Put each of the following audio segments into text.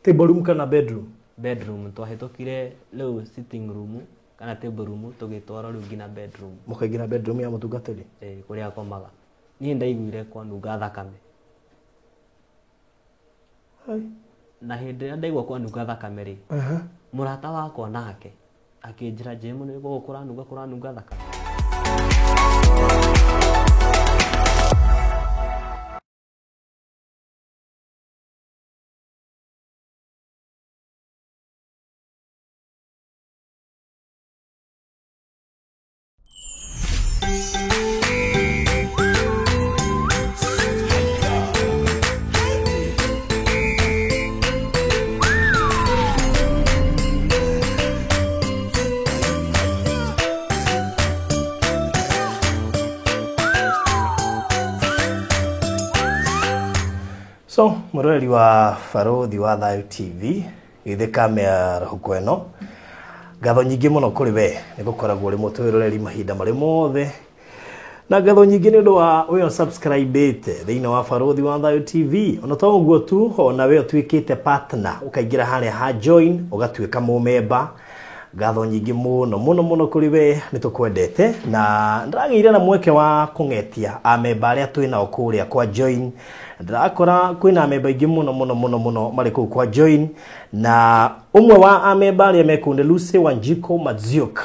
Table room kana bedroom? Bedroom twahetokire leo sitting room kana table room tugitwara riu ngina bedroom. Mukaigina bedroom ya mutungatiri? Kuria komaga. Ni ndaiguire kwa nunga thakame. Hai. Na hindi ndaigua kwa nunga thakame ri. Murata wakwa nake akinjira jemu ni gukura nunga thakame. So, murori wa Barothi wa Thayu TV, ithe kamera huko eno. Ngatho nyingi muno kuri we, nigukoragwo ri mutwiroreri mahinda mari mothe. Na ngatho nyingi ni ndo wa we subscribe thiini wa Barothi wa Thayu TV. Ona to uguo tu, ona we twikite partner, ukaingira haria ha join, ugatwika mu member. Ngatho nyingi muno kuri we nitukwendete na ndirageire na mweke wa kungetia amemba aria twina okuria kwa join. Ndakora kwina amemba ingi muno mari ku kwa join na umwe wa amemba aria mekunde Lucy Wanjiko Madziuka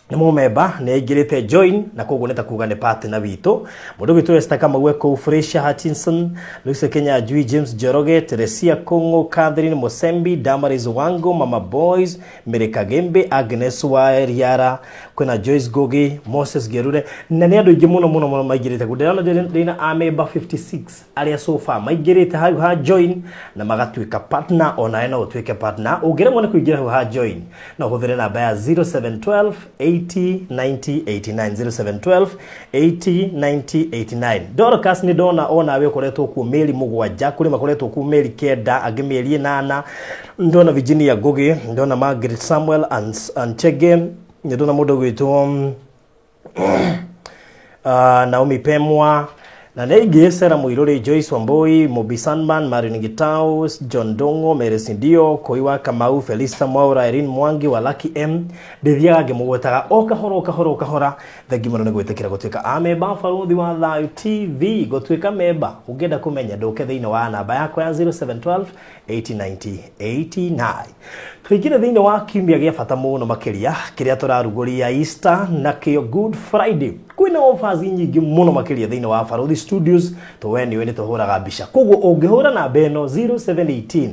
ni mumemba ni aingirite join na koguo neta kuga ni partner witu mundu witu Esther Kamagwe ko Fresha Hutchinson, Lucy Kenya Jui, James Joroge, Teresia Kongo, Catherine Mosembi, Damaris Wango, Mama Boys, Mirika Gembe, Agnes Waeriara, kwina Joyce Gogi, Moses Gerure na ni andu ingi muno maigirite kudirana ndina amemba 56 aria so far maigirite ha join na magatwika partner ona ena utwike partner ugire mone kuigira ha join na huthire namba ya 0712 80 90 89 0712 80 90 89. Dorcas ni dona ona we koretwo ku meri mugwanja kuri makoretwo ku meri kenda agimeri 8 ndona Virginia Gogi, ndona Margaret Samuel Anchege, ndona mundu gwitwo Naomi Pemwa na negi Sera Muirore, Joyce Wamboi, Mobi Sandman, Marin Gitao, John Dongo, Meresindio, Koiwa Kamau, Felista Mwaura, Irene Mwangi wa Lucky M, Dethiage mugwetaga okahora thengi muno nigwitikira gutwika amemba Barothi wa Thayu TV. Gutwika memba ungenda kumenya nduke thiini wa namba yako ya 0712 8090 89. Twigire thiini wa kiumia gia bata muno makiria kiria turaruguria Easter na kio Good Friday. Kwina offers nyingi muno makiria thiini wa Barothi Studios tuweni we tuhuraga mbica koguo ungihura na beno 0718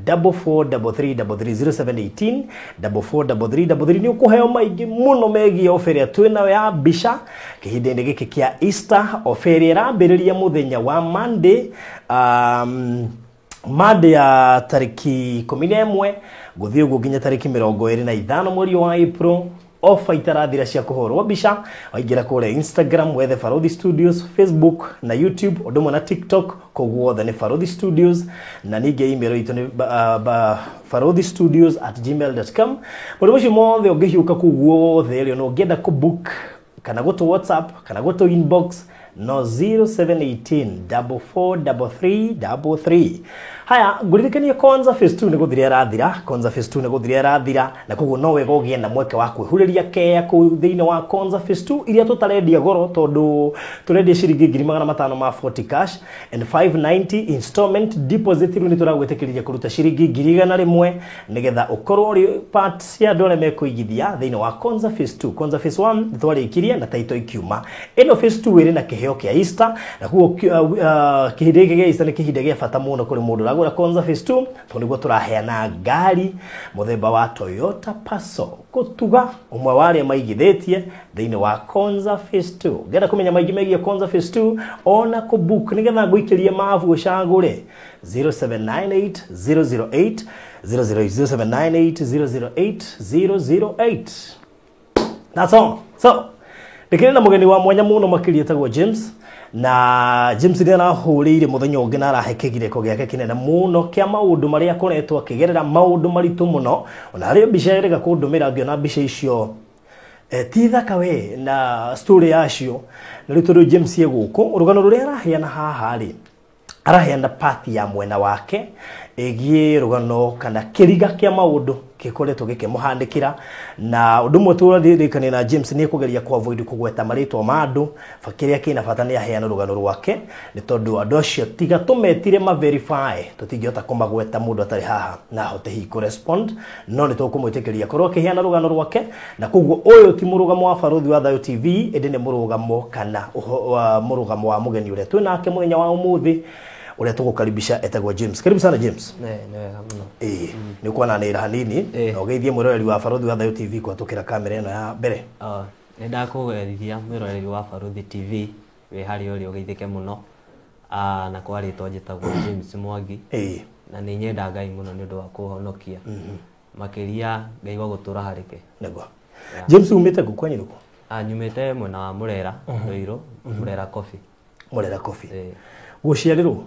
443333 0718 443333 ni ukuheo maigi muno megi oferi twina ya mbica kihinde giki kia Easter. Oferi irambiriria muthenya wa Monday ya tariki 11 guthii uguo nginya tariki 25 mweri wa April. Offer itarathira cia kuhorwo mbica waingira kure Instagram wethe Barothi Studios, Facebook na YouTube odumwe na TikTok koguo the Barothi Studios na ninge email itu ni barothstudios@gmail.com. Mundu ucio mothe ungihiuka kuguo the no ngenda ku book kana go to WhatsApp kana go to inbox no 0718 443333. Haya nguririkanie Konza Phase 2 niguthire rathira na koguo no wega ugie na mweke wa kwihuriria kea ku thiini wa Konza Phase 2 iria tutarendia goro tondu turendia ciringi 500 ma 40 cash and 590 installment deposit. Riu ni turagwetekiriria kuruta ciringi 100 nigetha ukorwo ri part ya dole mekuigithia thiini wa Konza Phase 2. Konza Phase 1 twarikiria na taito ikiuma. Eno Phase 2 iri na kiheo kia Easter na koguo kihinde gia Easter ni kihinde gia bata muno kuri mundu agura Konza Phase 2 toniguo turaheana ngari muthemba wa Toyota Passo kutuga umwe wari maigithitie thiini wa Konza Phase 2. Ngenda kumenya maigi megie Konza Phase 2 ona ku book nigetha nguikirie mavu ucagure 0798 008 008 008. That's all. So ndikire na mugeni wa mwanya muno makiria tagwo James na James ni arahurire muthenya ungi na arahekegire ko giake kinene muno kia maundu maria akoretwo akigerera maundu maritu muno ona ari mbica erega kundumira ngiona mbica icio ti thaka we na story yacio na ritu James yeguko urugano ruria araheana haha ri araheana party ya mwena wake egie rugano kana kiriga kia maundu gikoretwo gikimuhandikira na undu mwe turirikania na James ni kugeria ku avoid kugweta maritwa ma andu fakiria kina bata ni aheana rugano rwake ni tondu andu acio tiga tumetire ma verify tutingihota kumagweta mundu atari haha na hote hi ku respond no ni tukumwitikiria korwo kiheana rugano rwake na koguo uyu ti murugamo wa Baruthi wa Thayo TV ende ni murugamo kana murugamo wa mugeni uria twinake muthenya wa umuthi uria tugukaribisha etagwa James. Karibu sana James. Ne hamno. Ni kuona na ira hanini na ugeithie mwiroreri wa Baruthi wa Thayo TV kwatukira kamera ino ya mbere. Ni ndakugeithia mwiroreri wa Baruthi TV we hari uri ugeithike muno. Na kwaritwo njitagwo James Mwangi. Na ni nyenda Ngai muno ni undu wa kuhonokia. Makiria Ngai wa gutura harike. Nego. James umite ku kwanyu ruko? Nyumite mwena wa Murera, Ndoiro, Murera Coffee. Murera Coffee. Guciarirwo?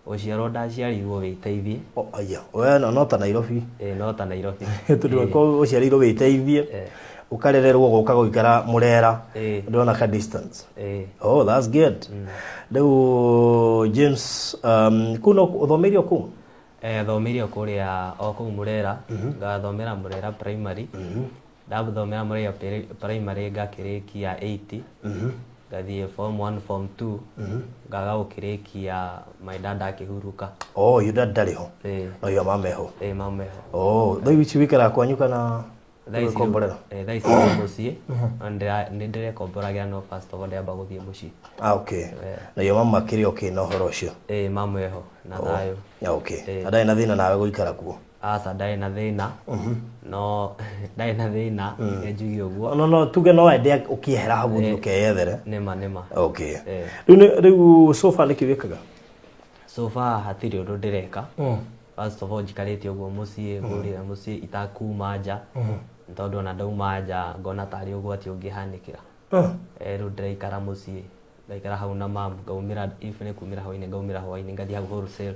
Uciarwo ndaciarirwo Witeithie. Aya, we no ta Nairobi. No ta Nairobi. Tundu ko uciarirwo Witeithie. Ukarererwo guka guikara Murera. Ndona ka distance. Oh, that's good. Riu James, kuno uthomeire ku? Thomeire kuria o ku Murera, ngathomera Murera primary. Ndathomera Murera primary ngakirikia 80. Gathie form 1 form 2 gaga ukirikia my dad akihuruka. Oh, you dad dariho? No yo mameho. Mameho. Oh, thai wichi wikara kwanyu kana komborera? Thai si mucie and ndire komboragira no first of all ndamba guthie mucie. Okay. Na yo mama kiri okay no horo cio? Mameho na Thayo. Okay. Adai na thina nawe guikara kuo? Asa ndai na thina. No ndai na thina njugi uguo. No tuge no ende ukihera hagu ni ukeyethere. Nema. Okay. Riu sofa ni kiwikaga? Sofa hatiri undu ndireka. First of all jikarite uguo mucie ngurira mucie itakuma nja. Ntondu na ndauma nja ngona tari uguo ati ungihanikira. Riu ndiraikara mucie. Ndaikara hau na mam ngaumira ifene kumira hau ine ngaumira hau ine ngathia wholesale.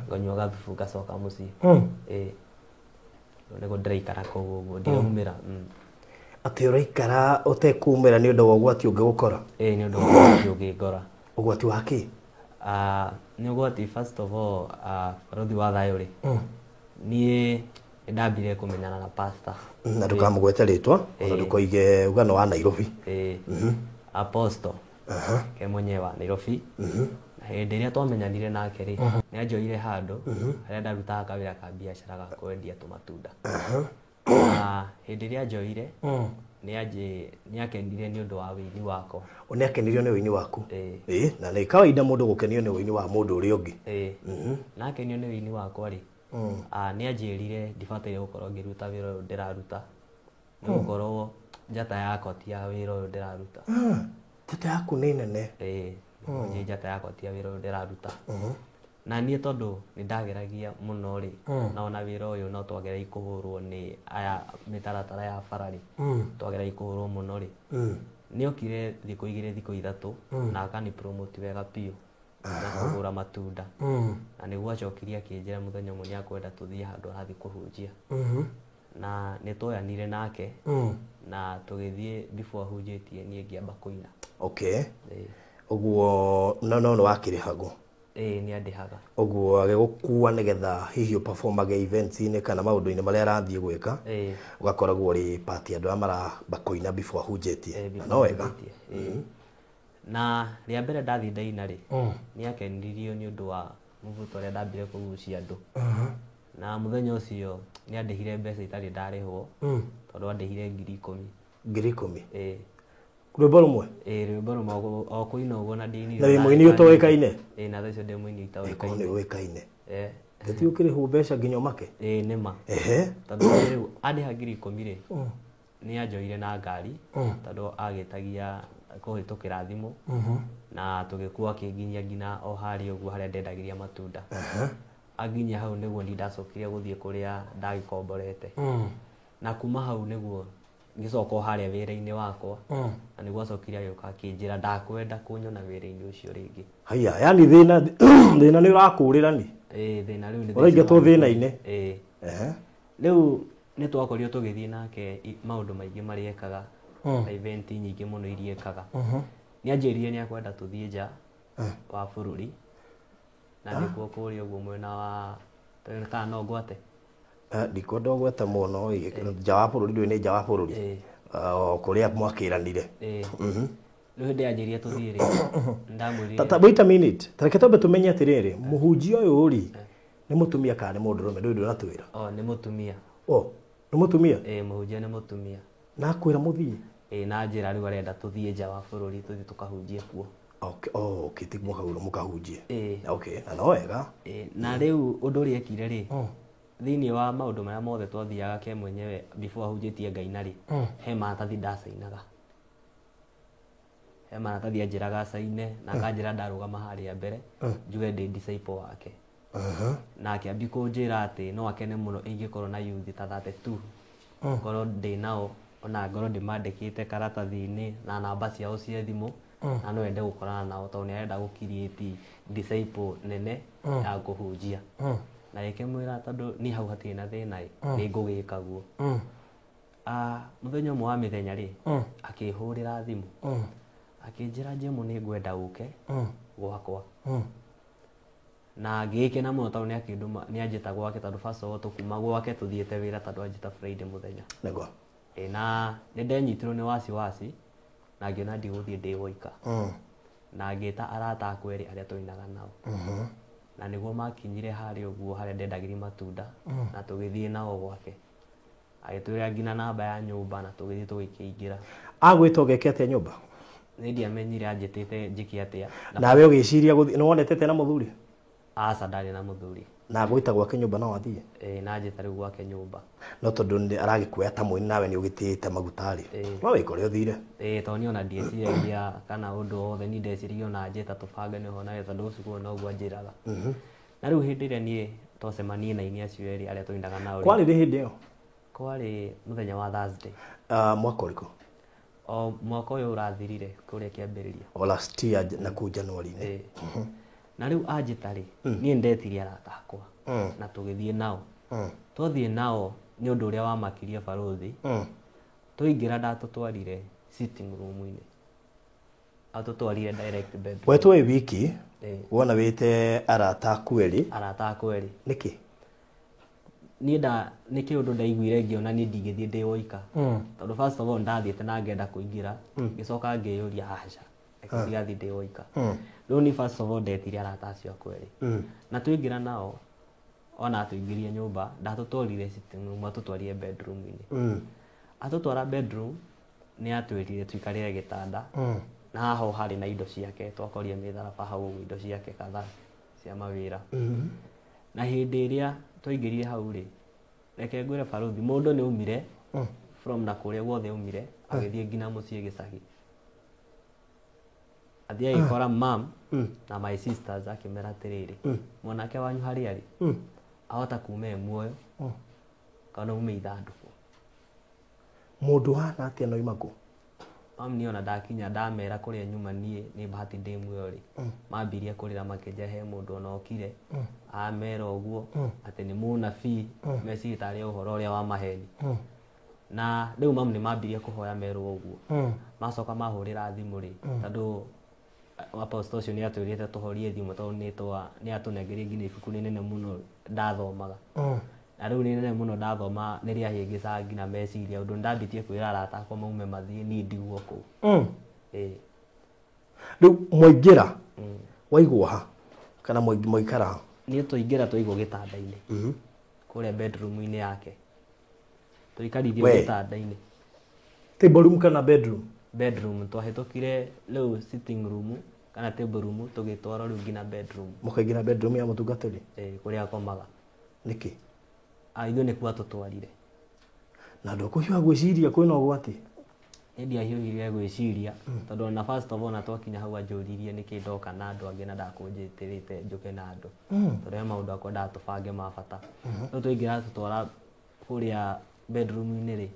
Nganywa gathufu gacoka mucie. Nego ndiraikara koguo ndiraumira. Ati uraikara utekumira ni undu wa ugwati ungigukora? Ni undu wa ugwati ungigora. Ugwati wa ki? Ni ugwati first of all Baruthi wa Thayo ri. Ni ndambire kumenyana na pastor. Na ndukamugwete ritwa, ona ndukoige ugano wa Nairobi. Apostle. Ke mwenye wa Nairobi. Hindi ria twamenyanire nake ri ni anjoire handu haria ndarutaga kawira ka biashara ga kwendia tumatunda. Na hindi ria anjoire ni akenire ni undu wa wini wako. Ni akenirio ni wini waku? Na ni kawaida mundu gukenio ni wini wa mundu uri ungi. Na akenio ni wini wako ri ni anjirire ndibataire gukorwo ngiruta wira uyu ndiraruta ni gukorwo njata yakwa ti ya wira uyu ndiraruta. Njata yaku ni nene? Njata yakwa ti ya wira uyu ndiraruta. Na nie tondu ni ndageragia muno ri na ona wira uyu no twagerai kuhurwo ni aya mitaratara ya barari twagerai kuhurwo muno ri ni okire thiku igire thiku ithatu na akani promote wega pio na kugura matunda na niguo acokiria kinjira muthenya umwe ni akwenda tuthie handu hathi kuhunjia na ni twayanire nake na tugithie before ahunjitie ni ngiamba kuina. Okay. Oguo no wakirihago? Ni andihaga. Oguo agigukua nigetha hihi performage events ine kana maundu-ini maria arathie gwika ugakoragwo uri party andu amara bakoina before ahunjitie. No wega. Na ria mbere ndathi ndaina ri ni akenirio ni undu wa muvuto ria ndambire kugucia andu. Na muthenya ucio ni andihire mbeca itari ndarihwo tondu andihire 10,000. 10,000? Rwimbo rumwe? Rwimbo rumwe o kuina uguo na ndini. Na muini utoikaine? Na thacio ndi muini itoikaine. Ni uikaine. Ndeti ukirihu mbeca nginya make? Nima. Tondu riu andiha 10,000 ri ni anjoire na ngari tondu agitagia kuhitukira thimu na tugikua kinginya ngina o hari uguo haria ndendagiria matunda. Aginya hau niguo ndacokire guthie kuria ndagikomborete. Na kuma hau niguo ngicoka haria wira-ini wakwa na niguo acokire agioka akinjira ndakwenda kunyona wira-ini ucio ringi. Haya, yani thina ni urakurira ni? Thina riu ni uraingatwo thina-ini? Riu ni twakorio tugithie nake maundu maingi mari ekaga event nyingi muno iria ekaga. Ni anjirire ni akwenda tuthie nja wa bururi na niguo kuria uguo mwena wa Tondũ kana no ngwate. Ndikwenda ũgwete mũno nja wa bũrũri ndũĩ nĩ nja wa bũrũri kũrĩa mwakĩranire. Rĩu hĩndĩ yanjĩria tũthiĩ rĩ ndamwĩrire. Wait a minute, tareke twambe tũmenye atĩrĩrĩ, mũhunjia ũyũ rĩ nĩ mũtumia kana nĩ mũndũrũme ndũĩ ndũratwĩra? Nĩ mũtumia. Nĩ mũtumia? Mũhunjia nĩ mũtumia. Na akwĩra mũthiĩ? Na njĩra rĩu arenda tũthiĩ nja wa bũrũri tũthiĩ tũkahunjie kuo. Okay, ti mũkahunjie. Okay, na no wega. Na rĩu ũndũ ũrĩa ekire rĩ thĩinĩ wa maũndũ marĩa mothe twathiaga ke mwenyewe before ahunjĩtie Ngai na rĩ he maratathi ndacainaga. He maratathi anjĩraga acaine na akanjĩra ndarũgama harĩa mbere njuge ndĩ disciple wake. Na akĩambia kũnjĩra atĩ no akene mũno ingĩkorwo na youth ta 32 ngorwo ndĩ nao ona ngorwo ndĩmandĩkĩte karatathi-inĩ na namba ciao cia thimũ na no ende gũkorana nao tondũ nĩ arenda gũ-create disciple nene ya kũhunjia. Na ĩkĩmwĩra tondũ niĩ hau hatirĩ na thĩna nĩ ngũgĩka guo. Mũthenya ũmwe wa mĩthenya rĩ akĩhũrĩra thimũ akĩnjĩra Jemo nĩ ngwenda ũke gwakwa. Na ngĩgĩkena mũno tondũ nĩ anjĩta gwake tondũ first of all tũkuma gwake tũthiĩte wĩra tondũ anjĩta Friday mũthenya. Na nĩ ndenyitirwo nĩ wasiwasi na ngĩona ndigũthiĩ ndĩ woika. Na ngĩta arata akwa erĩ arĩa twainaga nao. Na nĩguo makinyire harĩa ũguo harĩa ndendagĩria matunda na tũgĩthiĩ nao gwake. Agĩtwĩra nginya namba ya nyũmba na tũgĩthiĩ tũgĩkĩingĩra. Agwĩta ũgeke atĩa nyũmba? Nĩ ndiamenyire anjĩtĩte njĩke atĩa. Nawe ũgĩciria nĩ wonete na mũthuri? Aca ndarĩ na mũthuri. Na agwĩta gwake nyũmba no athiĩ? Na anjĩta rĩu gwake nyũmba. No tondũ aragĩkuoya ta mũini nawe nĩ ũgĩtĩĩte maguta rĩ no wĩka ũrĩa ũthire? Tondũ niĩ ona ndieciragia kana ũndũ wothe ni ndeciria ona anjĩta tũbangane ho nawe tondũ ũcio noguo anjĩraga. Na rĩu hĩndĩ ĩrĩa niĩ twacemanie na aini acio erĩ arĩa twainaga nao rĩ. Kwarĩ rĩ hĩndĩ ĩyo? Kwarĩ mũthenya wa Thursday. Mwaka ũrĩkũ? Mwaka ũyũ ũrathirire kũrĩa kĩambĩrĩria. Last year na kũu January-inĩ. Na rĩu anjĩta rĩ niĩ ndetirie arata akwa na tũgĩthiĩ nao. Twathiĩ nao nĩ ũndũ ũrĩa wamakirie barothi. Twaingĩra ndatũtwarire sitting room-inĩ. Atũtwarire direct bedroom. Wetwo wĩ wiki wona wĩte arata aku erĩ? Arata aku erĩ. Nĩkĩ? Niĩ nĩkĩ ũndũ ndaiguire ngĩona niĩ ndingĩthiĩ ndĩ woika. Tondũ first of all ndathiĩte na ngenda kũingĩra ngĩcoka ngĩyũria aca reke ndigathiĩ ndĩ woika. Rĩu niĩ first of all ndetirie arata acio akwa erĩ. Na twaingĩra nao ona atũingĩrie nyũmba ndatũtwarire sitting room atũtwarire bedroom-inĩ. Atũtwara bedroom nĩ atwĩrire tũikarĩre gĩtanda na haha harĩ na indo ciake twakorire mĩtharaba hau indo ciake kadhaa cia mawĩra. Na hĩndĩ ĩrĩa twaingĩrire hau rĩ reke ngwĩre barothi mũndũ nĩ aumire from na kũrĩa guothe aumire agĩthiĩ nginya mũciĩ gĩcagi. Athiĩ agĩkora mam na my sisters akĩmera atĩrĩrĩ mwanake wanyu harĩa rĩ ahota kuma e muoyo kana ume ithandũkũ. Mũndũ hana atĩa no imaku? Mam niĩ ona ndakinya ndamera kũrĩa nyuma niĩ nĩ bahati ndĩ muoyo rĩ mambirie kũrĩra makĩnja he mũndũ ona okire amera ũguo atĩ nĩ mũnabii meciria tarĩ ũhoro ũrĩa wa maheni. Na rĩu mam nĩ mambirie kũhoya merwo ũguo. Macoka mahũrĩra thimũ rĩ tondũ apostle ũcio nĩ atwĩrĩte tũhorie thimũ tondũ nĩ atũnengeire nginya ibuku nene mũno ndathomaga. Na rĩu nĩ nene mũno ndathoma nĩ rĩahĩngĩcaga nginya meciria ũndũ ndambitie kwĩra arata akwa maume mathiĩ niĩ ndigwo kũu. Rĩu mwaingĩra waigwo ha kana mwaikara ha? Niĩ twaingĩra twaigwo gĩtanda-inĩ kũrĩa bedroom-inĩ yake. Tũikarithio gĩtanda-inĩ. Table room kana bedroom? Bedroom twahĩtũkire rĩu sitting room kana table room tũgĩtwarwo rĩu nginya bedroom. Mũkaingĩra bedroom ya mũtungatĩri? Kũrĩa akomaga. Nĩkĩ? Ithuĩ nĩkuo atũtwarire. Na ndũkũhiũha gwĩciria kwĩna ũgwati? Nĩ ndiahiũhire gwĩciria tondũ na first of all na twakinya hau anjũririe nĩkĩ ndoka na andũ angĩ na ndakũnjĩtĩrĩte njũke na andũ tondũ he maũndũ akwa ndatũbange ma bata. Rĩu twaingĩra tũtwara kũrĩa bedroom-inĩ rĩ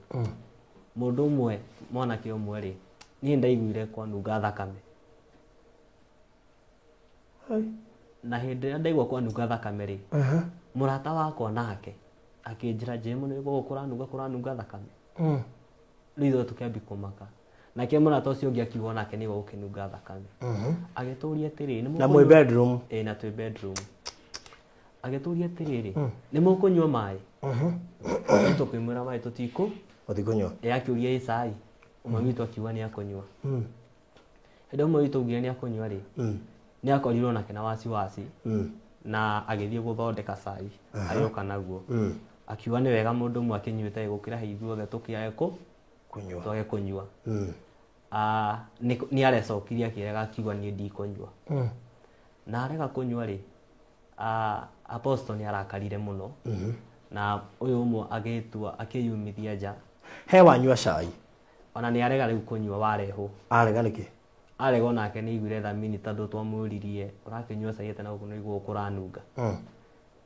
mũndũ ũmwe mwanake ũmwe rĩ niĩ ndaiguire kwanunga thakame. Na hĩndĩ ĩrĩa ndaigua kwanunga thakame rĩ mũrata wakwa nake akĩnjĩra Jemo nĩ gũkũ kũranunga thakame. Rĩu ithuĩ tũkĩambia kũmaka. Nake mũrata ũcio ũngĩ akiuga nake nĩ gũkĩnunga thakame. Agĩtũria atĩrĩ na mwĩ bedroom? Na twĩ bedroom. agĩtũria atĩrĩrĩ nĩ mũkũnyua maĩ tũkĩmwĩra maĩ Ũtikũnyua. akĩũria cai mami witũ akiuga nĩ akũnyua hĩndĩ ĩmwe witũ augire nĩ akũnyua rĩ nĩ akorirwo nake na wasiwasi na agĩthiĩ gũthondeka cai agĩũka naguo akiuga nĩ wega mũndũ ũmwe akĩnyuĩte gũkĩra ithuothe tũkĩage twage kũnyua nĩ arecokirie akĩrega akiuga niĩ ndikũnyua na arega kũnyua rĩ Apostle nĩ arakarire mũno na ũyũ ũmwe agĩtua akĩyumithia nja he wanyua cai ona nĩ arega rĩu kũnyua warehwo arega nĩkĩ arega nake nĩ aiguire thamini tondũ twamwĩririe ũrakĩnyua cai atĩ no nĩguo kũranunga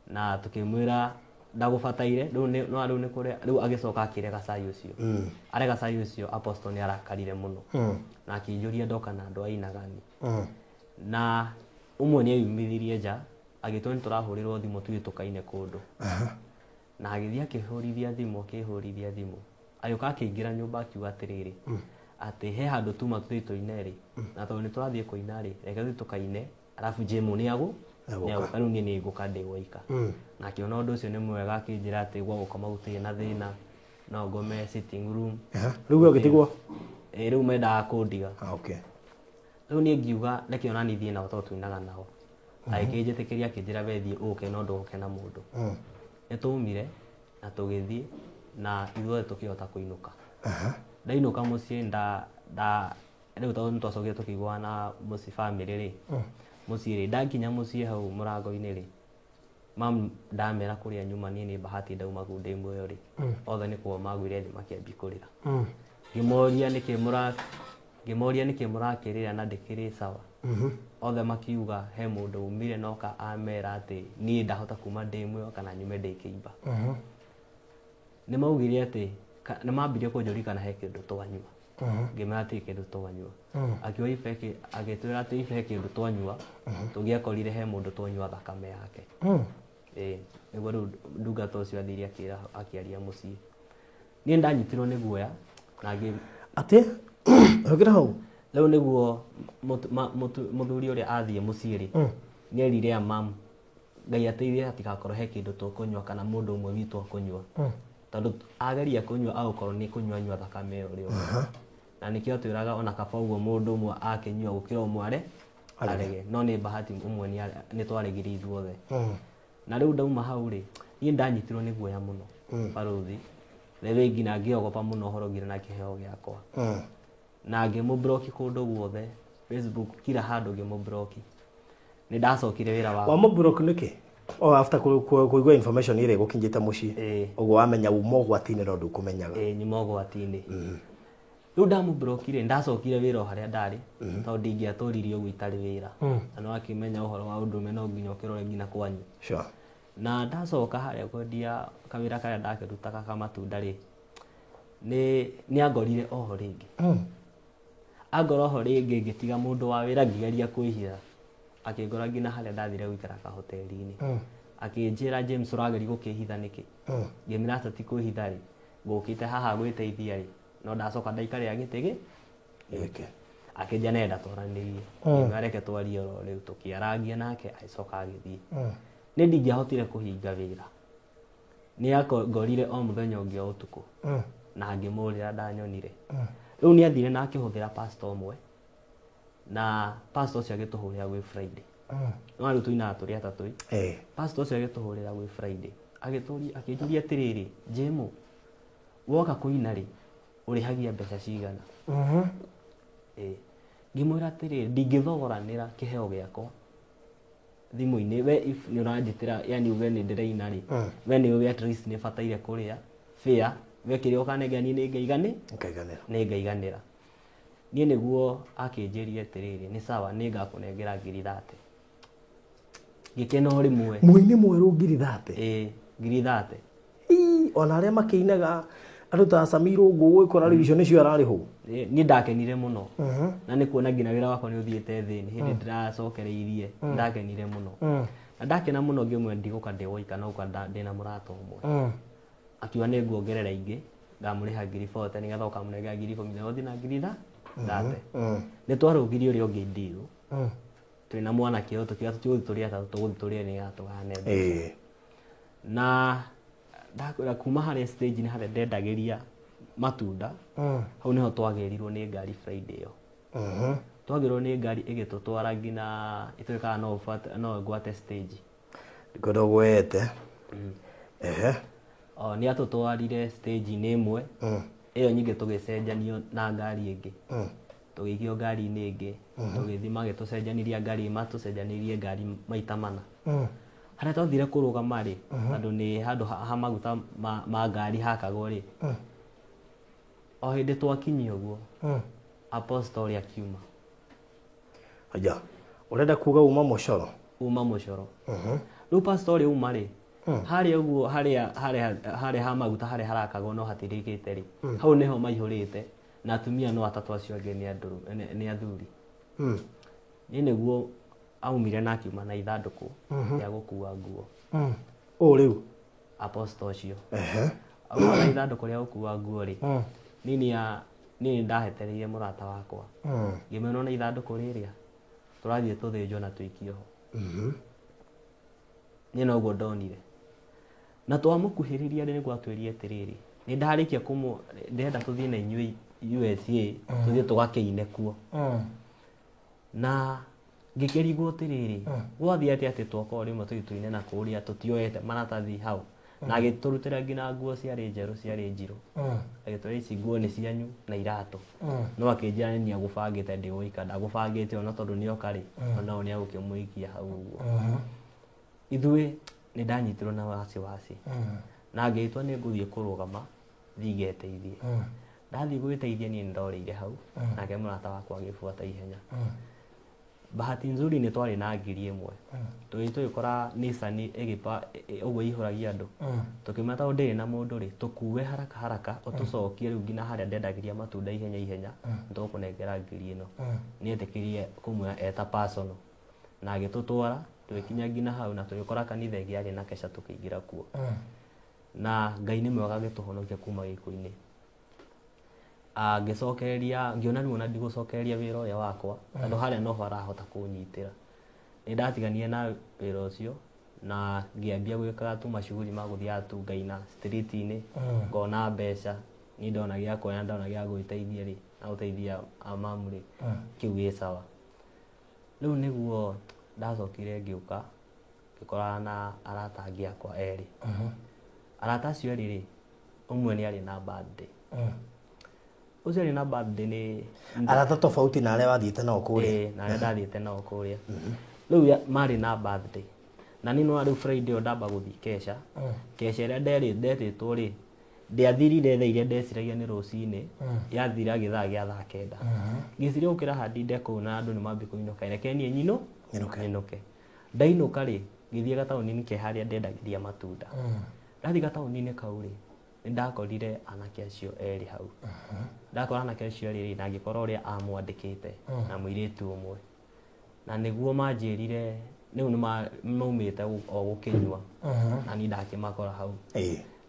na tukĩmwĩra ndagũbataire rĩu nĩ kũrĩa rĩu agĩcoka akĩrega cai ũcio arega cai ũcio Apostle nĩ arakarire mũno na akĩnjũria ndoka na andũ ainagani na ũmwe nĩ ayumithirie nja agĩtwo nĩ tũrahũrĩrwo thimũ tũkaine kũndũ na agĩthiĩ akĩhũrithia thimũ agĩũka akĩingĩra nyũmba akiuga atĩrĩrĩ atĩ he handũ tuma tũthiĩ tũine rĩ na tondũ nĩ tũrathiĩ kũina rĩ reke tũthiĩ tũkaine arabu Jemu nĩ rĩu niĩ nĩ ngũka ndĩ waika na akĩona ũndũ ũcio nĩ mwega akĩnjĩra atĩ gwa gũkoma gũtirĩ na thĩna no ngome sitting room rĩu ũgĩtigwo rĩu mendaga kũndiga rĩu niĩ ngiuga reke ona niĩ thiĩ nao tondũ tuinaga nao agĩkĩnjĩtĩkĩria akĩnjĩra we thiĩ ũke no ndũgoke na mũndũ nĩ twaumire na tũgĩthiĩ na ithuothe tũkĩhota kũinũka ndainũka mũciĩ rĩu tondũ nĩ twacokire tũkĩiguana na mũciĩ famĩlĩ rĩ mũciĩ rĩ ndakinya mũciĩ hau mũrango-inĩ rĩ mam ndamera kũrĩa nyuma niĩ nĩ bahati ndauma kũu ndĩ muoyo rĩ othe nĩ kuo magwire thĩ makĩambia kũrĩra ngĩmoria nĩkĩ mũrakĩrĩra na ndĩkĩrĩ sawa othe makiuga he mũndũ umire noka amera atĩ niĩ ndahota kuma ndĩ muoyo kana nyume ndĩ kĩimba nĩ maugire atĩ nĩ mambirie kũnjũria kana he kĩndũ twanyua ngĩmera atĩ kĩndũ twanyua agĩtwĩra atĩ ibe he kĩndũ twanyua tũngĩakorire he mũndũ twanyua thakame yake nĩguo rĩu ndungata ũcio athire akĩaria mũciĩ niĩ ndanyitirwo nĩ guoya na atĩ ũgĩra hau rĩu nĩguo mũthuri ũrĩa athiĩ mũciĩ rĩ nĩ erire mam Ngai ateithie hatigakorwo he kĩndũ tũkũnyua kana mũndũ ũmwe witũ akũnyua tondũ ageria kũnyua agũkorwo nĩ kũnyua thakame ĩyo rĩo na nĩkĩo twĩraga ona kaba ũguo mũndũ ũmwe akĩnyua gũkĩra ũmwe arege no nĩ bahati ũmwe nĩ twaregire ithuothe na rĩu ndauma hau rĩ niĩ ndanyitirwo nĩ guoya mũno barothi rĩu nginya ngĩogopa mũno ũhoro nginya na kĩheo gĩakwa na ngĩmũblock kũndũ guothe Facebook kila handũ ngĩmũblock nĩ ndacokire wĩra wa mũblock nĩkĩ after kũigua information ĩrĩa ĩgũkinyĩte mũciĩ ũguo wamenya uma ũgwati-inĩ no ndũkũmenyaga nyuma ũgwati-inĩ rĩu ndamũblock rĩ ndacokire wĩra harĩa ndarĩ tondũ ndingĩatũririe ũguo itarĩ wĩra na no akĩmenya ũhoro wa ũndũme no nginya ũkĩrore nginya kwanyu na ndacoka harĩa kwendia kawĩra karĩa ndakĩrutaga kamatunda rĩ nĩ angorire oho rĩngĩ angora oho rĩngĩ ngĩtiga mũndũ wa wĩra ngĩgeria kwĩhitha akĩngora nginya harĩa ndathire gũikara kahoteri-inĩ akĩnjĩra James ũrageria gũkĩhitha nĩkĩ ngĩmĩra atĩ kwĩhitha rĩ ngũkĩte haha gwĩteithia rĩ no ndacoka ndaikarĩra gĩtĩ gĩkĩ akĩnja nenda twaranĩrie areke twarie oro rĩu tũkĩarangia nake agĩcoka agĩthiĩ nĩ ndingĩahotire kũhinga wĩra nĩ angorire o mũthenya ũngĩ o ũtukũ na ngĩmũrĩra ndanyonire rĩu nĩ athire na akĩhũthĩra pastor ũmwe na pastor ũcio agĩtũhũrĩra gwĩ Friday no rĩu tũinaga tũrĩ atatũ pastor ũcio agĩtũhũrĩra gwĩ Friday akĩnjũria atĩrĩrĩ Jemu woka kũina rĩ ũrĩhagia mbeca cigana ngĩmwĩra atĩrĩrĩ ndingĩthogoranĩra kĩheo gĩakwa thimũ-inĩ we nĩ ũranjĩtĩra yani uge nĩ ndĩraina rĩ we nĩ ũĩ at least nĩ bataire kũrĩa fare we kĩrĩa ũkanengania nĩ ngaiganĩra niĩ nĩguo akĩnjĩria atĩrĩrĩ nĩ sawa nĩ ngakũnengera 30 gĩkeno rĩmwe mũini mwerũ 30 30 ona arĩa makĩinaga andũ ta Samiro ũguo gwĩkora rĩu icio nĩcio ararĩhwo niĩ ndakenire mũno na nĩ kuona nginya wĩra wakwa nĩ ũthiĩte thĩ hĩndĩ ndĩracokereirie ndakenire mũno na ndakena mũno ngĩmwe ndigũka ndĩ woika no kwa ndĩna mũrata ũmwe akiuga nĩ nguongerera ingĩ ngamũrĩha 40 nĩgetha ũkamũnengera 10,000 na 30 nĩ twarũgirie ũrĩa ũngĩ ndirũ twĩna mwanake ũyũ tũkiuga tũtigũthiĩ tũrĩ atatũ tũgũthiĩ tũrĩ nĩ atũgane na ndakwĩra kuma harĩa stage nĩ harĩa ndendagĩria matunda hau nĩho twagerirwo nĩ ngari Friday ĩyo twagĩrwo nĩ ngari ĩgĩtũtwara nginya ĩtwĩkaga no ngwate stage ngoro gwete nĩ atũtwarire stage nĩ ĩmwe ĩyo nyingĩ tũgĩcenjanio na ngari ĩngĩ tũgĩikio ngari-inĩ ĩngĩ tũgĩthiĩ magĩtũcenjaniria ngari matũcenjanirie ngari maita mana harĩa twathire kũrũgama rĩ tondũ nĩ handũ ha maguta ma ngari hakagwo rĩ o hĩndĩ twakinyia ũguo Apostle akiuma aja ũrenda kuga uma mũcoro rĩu pastor uma rĩ harĩa ũguo harĩa ha maguta harĩa harakagwo no hatirĩkĩte rĩ hau nĩho maihũrĩte na atumia no atatũ acio angĩ nĩ athuri nĩ nĩguo aumire na akiuma na ithandũkũ rĩa gũkua nguo rĩu Apostle ũcio auma na ithandũkũ rĩa gũkua nguo rĩ niĩ ndahetereire mũrata wakwa ngĩmenwo na ithandũkũ rĩrĩa tũrathiĩ tũthĩnjwo na tũikio ho niĩ noguo ndonire na twamũkuhĩrĩria nĩguo atwĩrie atĩrĩrĩ nĩ ndarĩkia ndĩrenda tũthiĩ na inyuĩ USA tũthiĩ tũgakĩine kuo na ngĩkĩrigwo atĩrĩrĩ gwathiĩ atĩ twakorwo rĩmwe tũthiĩ tũine na kũrĩa tũtioete maratathi hau na agĩtũrutĩra nginya nguo ciarĩ njerũ ciarĩ njirũ agĩtwĩra ici nguo nĩ cianyu na iratũ no akĩnjĩra nĩ agũbangĩte ndĩgũika ndagũbangĩte ona tondũ nĩoka rĩ onao nĩ agũkĩmũikia hau ũguo ithuĩ nĩ ndanyitirwo na wasiwasi na ngĩtwa nĩ ngũthiĩ kũrũgama thiĩ ngeteithie ndathiĩ gwĩteithia niĩ nĩndorĩire hau nake mũrata wakwa agĩbuata ihenya bahati nzuri nĩ twarĩ na ngiri ĩmwe tũgĩkora Nissan ũguo ihũragia andũ tũkĩmata tondũ ndĩrĩ na mũndũ rĩ tũkue haraka ũtũcokie rĩu nginya harĩa ndendagĩria matunda ihenya nĩtũkũnengera ngiri ĩno nĩetĩkĩrie kũmuoya eta personal na agĩtũtwara tũgĩkinya nginya hau na tũgĩkora kanitha ĩngĩ yarĩ na kesha tũkĩingĩra kuo na Ngai nĩ mwega agĩtũhonokia kuma gĩkuũ-inĩ ngĩcokereria ngĩona rĩu ona ndigũcokereria wĩra ũyũ wakwa tondũ harĩa noho arahota kũnyitĩra nĩ ndatiganire na wĩra ũcio na ngĩambia gwĩkaga tu macuguri ma gũthiaga tu Ngai na street-inĩ ngona mbeca niĩ ndona gĩa kuoya ndona gĩa gwĩteithia rĩ na gũteithia mamu rĩ kĩu gĩ sawa rĩu nĩguo ndacokire ngĩũka ngĩkorana na arata angĩ akwa erĩ arata acio erĩ rĩ ũmwe nĩ arĩ na birthday ũcio arĩ na birthday nĩ arata tofauti na arĩa wathiĩte nao kũrĩa na arĩa ndathiĩte nao kũrĩa rĩu marĩ na birthday na niĩ no rĩu Friday ĩyo ndamba gũthiĩ kesha ĩrĩa ndetĩtwo rĩ ndiathirire thaa iria ndeciragia nĩ rũcinĩ yathira gĩthaa gĩa thaa kenda ngĩciria gũkĩra handinde kũu na andũ nĩ mambi kũinũka reke niĩ nyinũke ndainũka rĩ ngĩthiĩ gataũni-inĩ ke harĩa ndendagĩria matunda ndathiĩ gataũni-inĩ kau rĩ nĩ ndakorire anake acio erĩ hau ndakora anake acio erĩ na ngĩkora ũrĩa amwandĩkĩte na mũirĩtu ũmwe na nĩguo manjĩrire rĩu nĩ maumĩte o gũkĩnyua na niĩ ndakĩmakora hau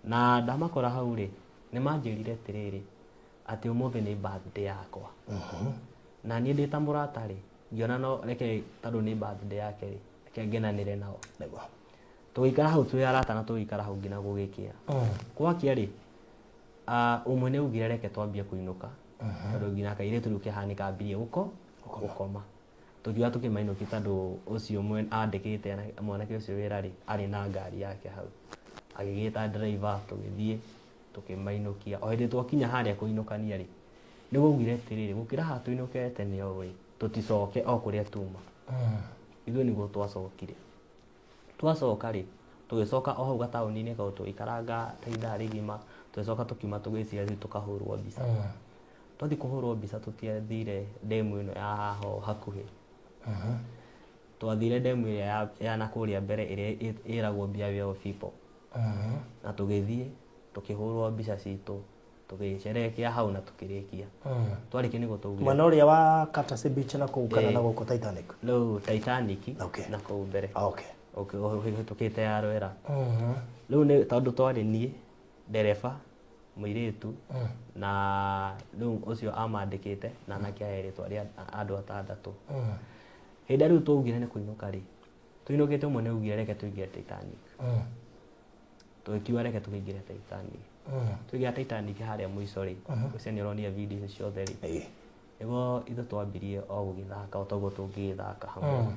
na ndamakora hau rĩ nĩ manjĩrire atĩrĩrĩ atĩ ũmũthĩ nĩ birthday yakwa na niĩ ndĩ ta mũrata rĩ ngĩona no reke tondũ nĩ birthday yake rĩ reke ngenanĩre nao tũgĩikara hau twĩ arata na tũgĩikara hau nginya gũgĩkĩa gwakĩa rĩ ũmwe nĩ augire reke twambie kũinũka tondũ nginya kairĩtu rĩu kĩhanĩka ambirie gũkoma tũkiuga tũkĩmainũkia tondũ ũcio ũmwe andĩkĩte mwanake ũcio wĩra rĩ arĩ na ngari yake hau agĩgĩta driver tũgĩthiĩ tũkĩmainũkia o hĩndĩ twakinya harĩa kũinũkania rĩ nĩ gwaugire atĩrĩrĩ gũkĩra haha tũinũke tene ũũ tũticoke o kũrĩa tuma ithuĩ nĩguo twacoka rĩ tũgĩcoka o hau gataũni-inĩ kau tũgĩikaranga ta ithaa rĩgima tũgĩcoka tũkiuma tũgĩciria rĩu tũkahũrwo mbica twathiĩ kũhũrwo mbica tũtiathire ndemu ĩno ya haha hakuhĩ twathire ndemu ĩrĩa ya nakũrĩa mbere ĩrĩa ĩragwo Biaware of People na tũgĩthiĩ tũkĩhũrwo mbica citũ tũgĩcerekea hau na tũkĩrĩkia twarĩkia nĩguo tũugire mwena ũrĩa wa Katase Beach na kũu kana na gũkũ Titanic no Titanic na kũu mbere tũkĩte ya Rwera rĩu nĩ tondũ twarĩ niĩ ndereba mũirĩtu na rĩu ũcio amandĩkĩte na anake erĩ twarĩ andũ atandatũ hĩndĩ rĩu twaugire nĩ kũinũka rĩ tũinũkĩte ũmwe nĩ augire reke tũingĩre Titanic tukiwa reke tukingire Titanic tukiga Titanic haria muico ri ucio ni uronia video ciothe ri ego ithu twambirie o gugithaka o toguo tungithaka hamwe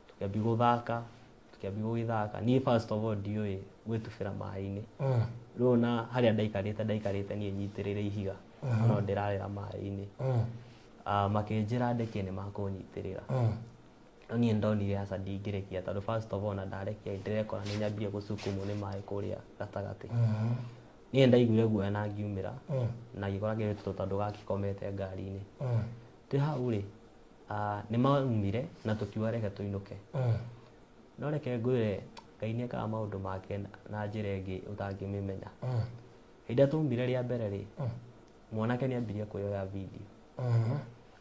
tukiambi guthaka ni first of all ndioi gwitubira mai-ini rona haria ndaikarite ni nyitirire ihiga no ndirarira mai-ini makinjira ndeke ni makunyitirira ni ndonire asa ndingirekia tondu first of all na ndarekia ndirekora ni nyambie gucukumwo ni mai kuria gatagati ni ndaiguire guoya na ngiumira na gikora giritwo tondu gakikomete ngari-ini ti hau ri ni maumire na tukiuga reke tuinuke no reke ngwire Ngai ni ekaga maundu make na njira ingi utangimimenya hinda tumbire ria mbere ri mwanake ni ambirie kuyoya video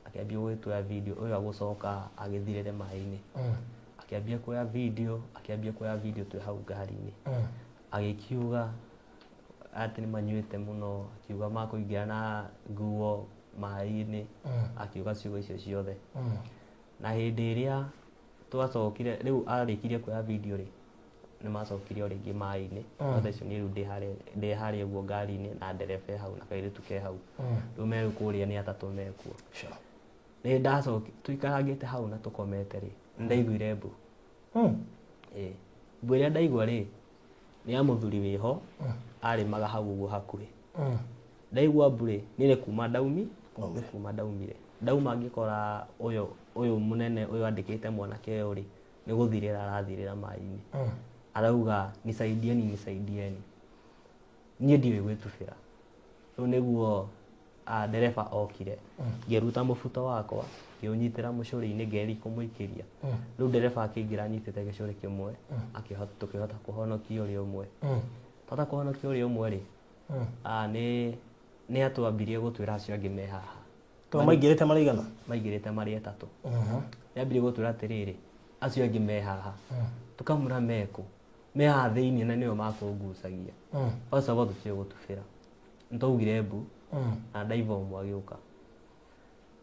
akiambia gwituya video uyu agucoka agithirire mai-ini akiambia kuya video twi hau ngari-ini agikiuga ati ni manyuite muno akiuga makuingira na nguo mai-ini akiuga ciugo icio ciothe na hindi iria twacokire riu arikirie kuya video ri ni macokire o ringi mai-ini othe icio ni riu ndi haria guo ngari-ini na ndereba hau na kairitu ke hau riu meru kuria ni atatu mekuo ni ndacoki tuikarangite hau na tukomete ri ndaiguire mbu mbu iria ndaigua ri ni ya muthuri wiho arimaga hau uguo hakuhi ndaigua mbu ri ni kuma ndaumire ndauma ngikora uyu munene uyu andikite mwanake uyu ri ni guthirira arathirira mai-ini arauga nisaidieni nie ndiwe gwitubira riu niguo ndereba okire ngeruta mubuto wakwa ngiunyitira mucuri-ini ngeri kumuikiria riu ndereba akingira nyitite gicuri kimwe tukihota kuhonokia uria umwe tata kuhonokia uria umwe ri ni atwambirie gutwira acio angi me haha to maigirite marigana maigirite mari etatu yambirie gutwira atiriri acio angi me haha tukamura meku me haha thiini na nio makungucagia oca bo tukie gutubira ntaugire mbu na ndaiva umwe agiuka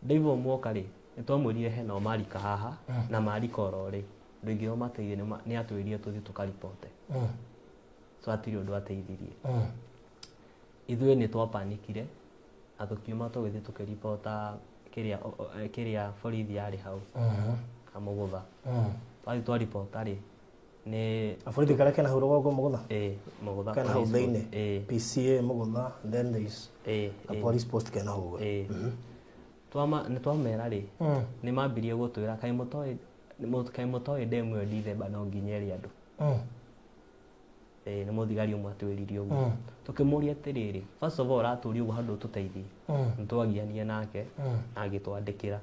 ndaiva umwe oka ri nitwamwirire hena marika haha na marika oro ri ndingi o mateithie ni atwirie tuthi tukaripote so atiri undu ateithirie ithuĩ ni twapanikire na tukiuma tugithii tukiripota kiria borithi yari hau kamugutha twathi twaripota ri ni borithi karia kena hurugwa go mugutha mugutha kana hau thiini PCA mugutha then there is a police post kena hau ni twamera ri ni mambirie gutwira kai mutoi demu yo Dithemba no nginyeri andu ni muthigari umwe atwiririe uguo tukimuria atiriri first of all aturi uguo handu tuteithie nitwagianie nake agitwandikira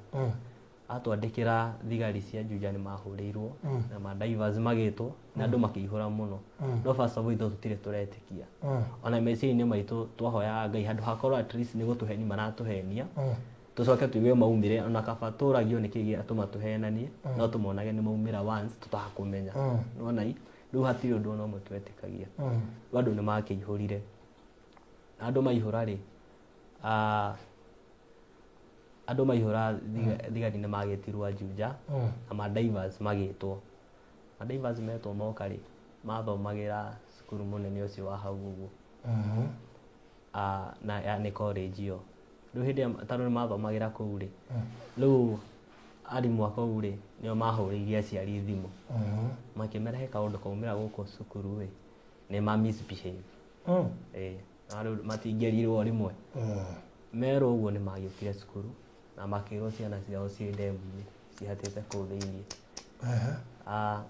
atwandikira thigari cia Juja ni mahurirwo na ma divers magitwo na andu makihura muno no first of all ithu tutire turetikia ona message-ini maitu twahoya Ngai handu hakorwo at least ni gutuheni maratuhenia tucoke tuigue maumire ona kabaturagio ni kigi atuma tuhenanie no tumonage ni maumira once tutakumenya nona riu hatiri undu no mutwetikagia andu ni makihurire andu maihura ri andu maihura thigari ni magitirwa Juja na ma divers magitwo ma divers metwo moka ri mathomagira cukuru munene ucio wa hau uguo na ni college yo riu hindi tano ni mathomagira kuu ri riu arimu akau ri nio mahuririe aciari thimu makimerehe kaundu kaumira guku cukuru ri ni ma misbehave na riu matingierirwo rimwe mero uguo ni magiukire cukuru na makirwo ciana ciao ci ndemu-ini cihatite kuu thiini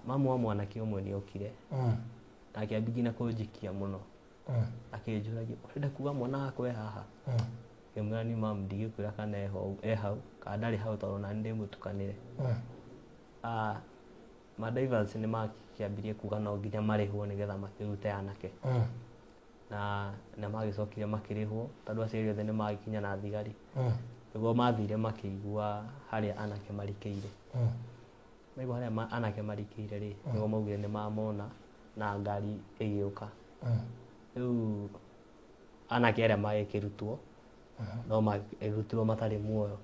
mamu wa mwanake umwe ni okire na akiambia kunjikia muno akinjuragia urenda kuga mwana wakwa haha kimwira ni mam ndigikwira kana hau kana ndari hau tondu nani ndimutukanire ma divers ni makiambirie kuga no nginya marihwo nigetha makirute anake na magicokire makirihwo tondu aciari othe ni magikinya na thigari niguo mathire makigua haria anake marikeire maigua haria anake marikeire ri niguo maugire ni mamona na ngari igiuka riu anake aria magikirutwo no marutirwo matari muoyo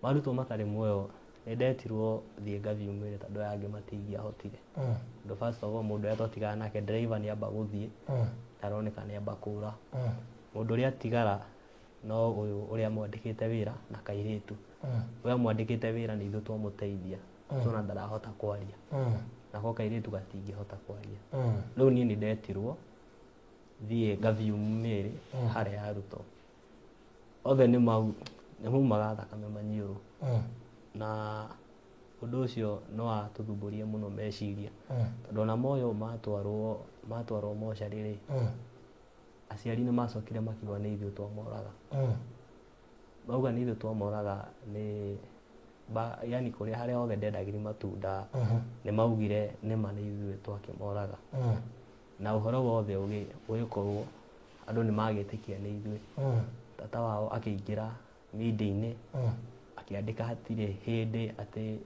marutwo matari muoyo ndetirwo thiĩ ngaviumĩre tondũ aya angĩ matingĩahotire. Tondũ first of all mũndũ ũrĩa twatigana nake driver nĩ amba gũthiĩ aroneka nĩ amba kũra. Mũndũ ũrĩa atigara no ũyũ ũrĩa mwandĩkĩte wĩra na kairĩtu. Ũrĩa mwandĩkĩte wĩra nĩ ithuĩ twamũteithia tona ndarahota kwaria, nako kairĩtu gatingĩhota kwaria. Rĩu niĩ nĩ ndetirwo thiĩ ngaviumĩre harĩa arutwo. Othe nĩ maumaga thakame maniũrũ, na ũndũ ũcio no atũthumbũrie mũno meciria tondũ ona moyo matwarwo mocarĩ-rĩ, aciari nĩ macokire makiuga nĩ ithuĩ twamoraga. Mauga nĩ ithuĩ twamoraga nĩ yani kũrĩa harĩa hothe ndendagĩria matunda nĩ maugire nĩma nĩ ithuĩ twakĩmoraga, na ũhoro wothe ũgĩkorwo andũ nĩ magĩtĩkia nĩ ithuĩ. Tata wao akĩingĩra media-inĩ akĩandĩka hatirĩ hĩndĩ atĩ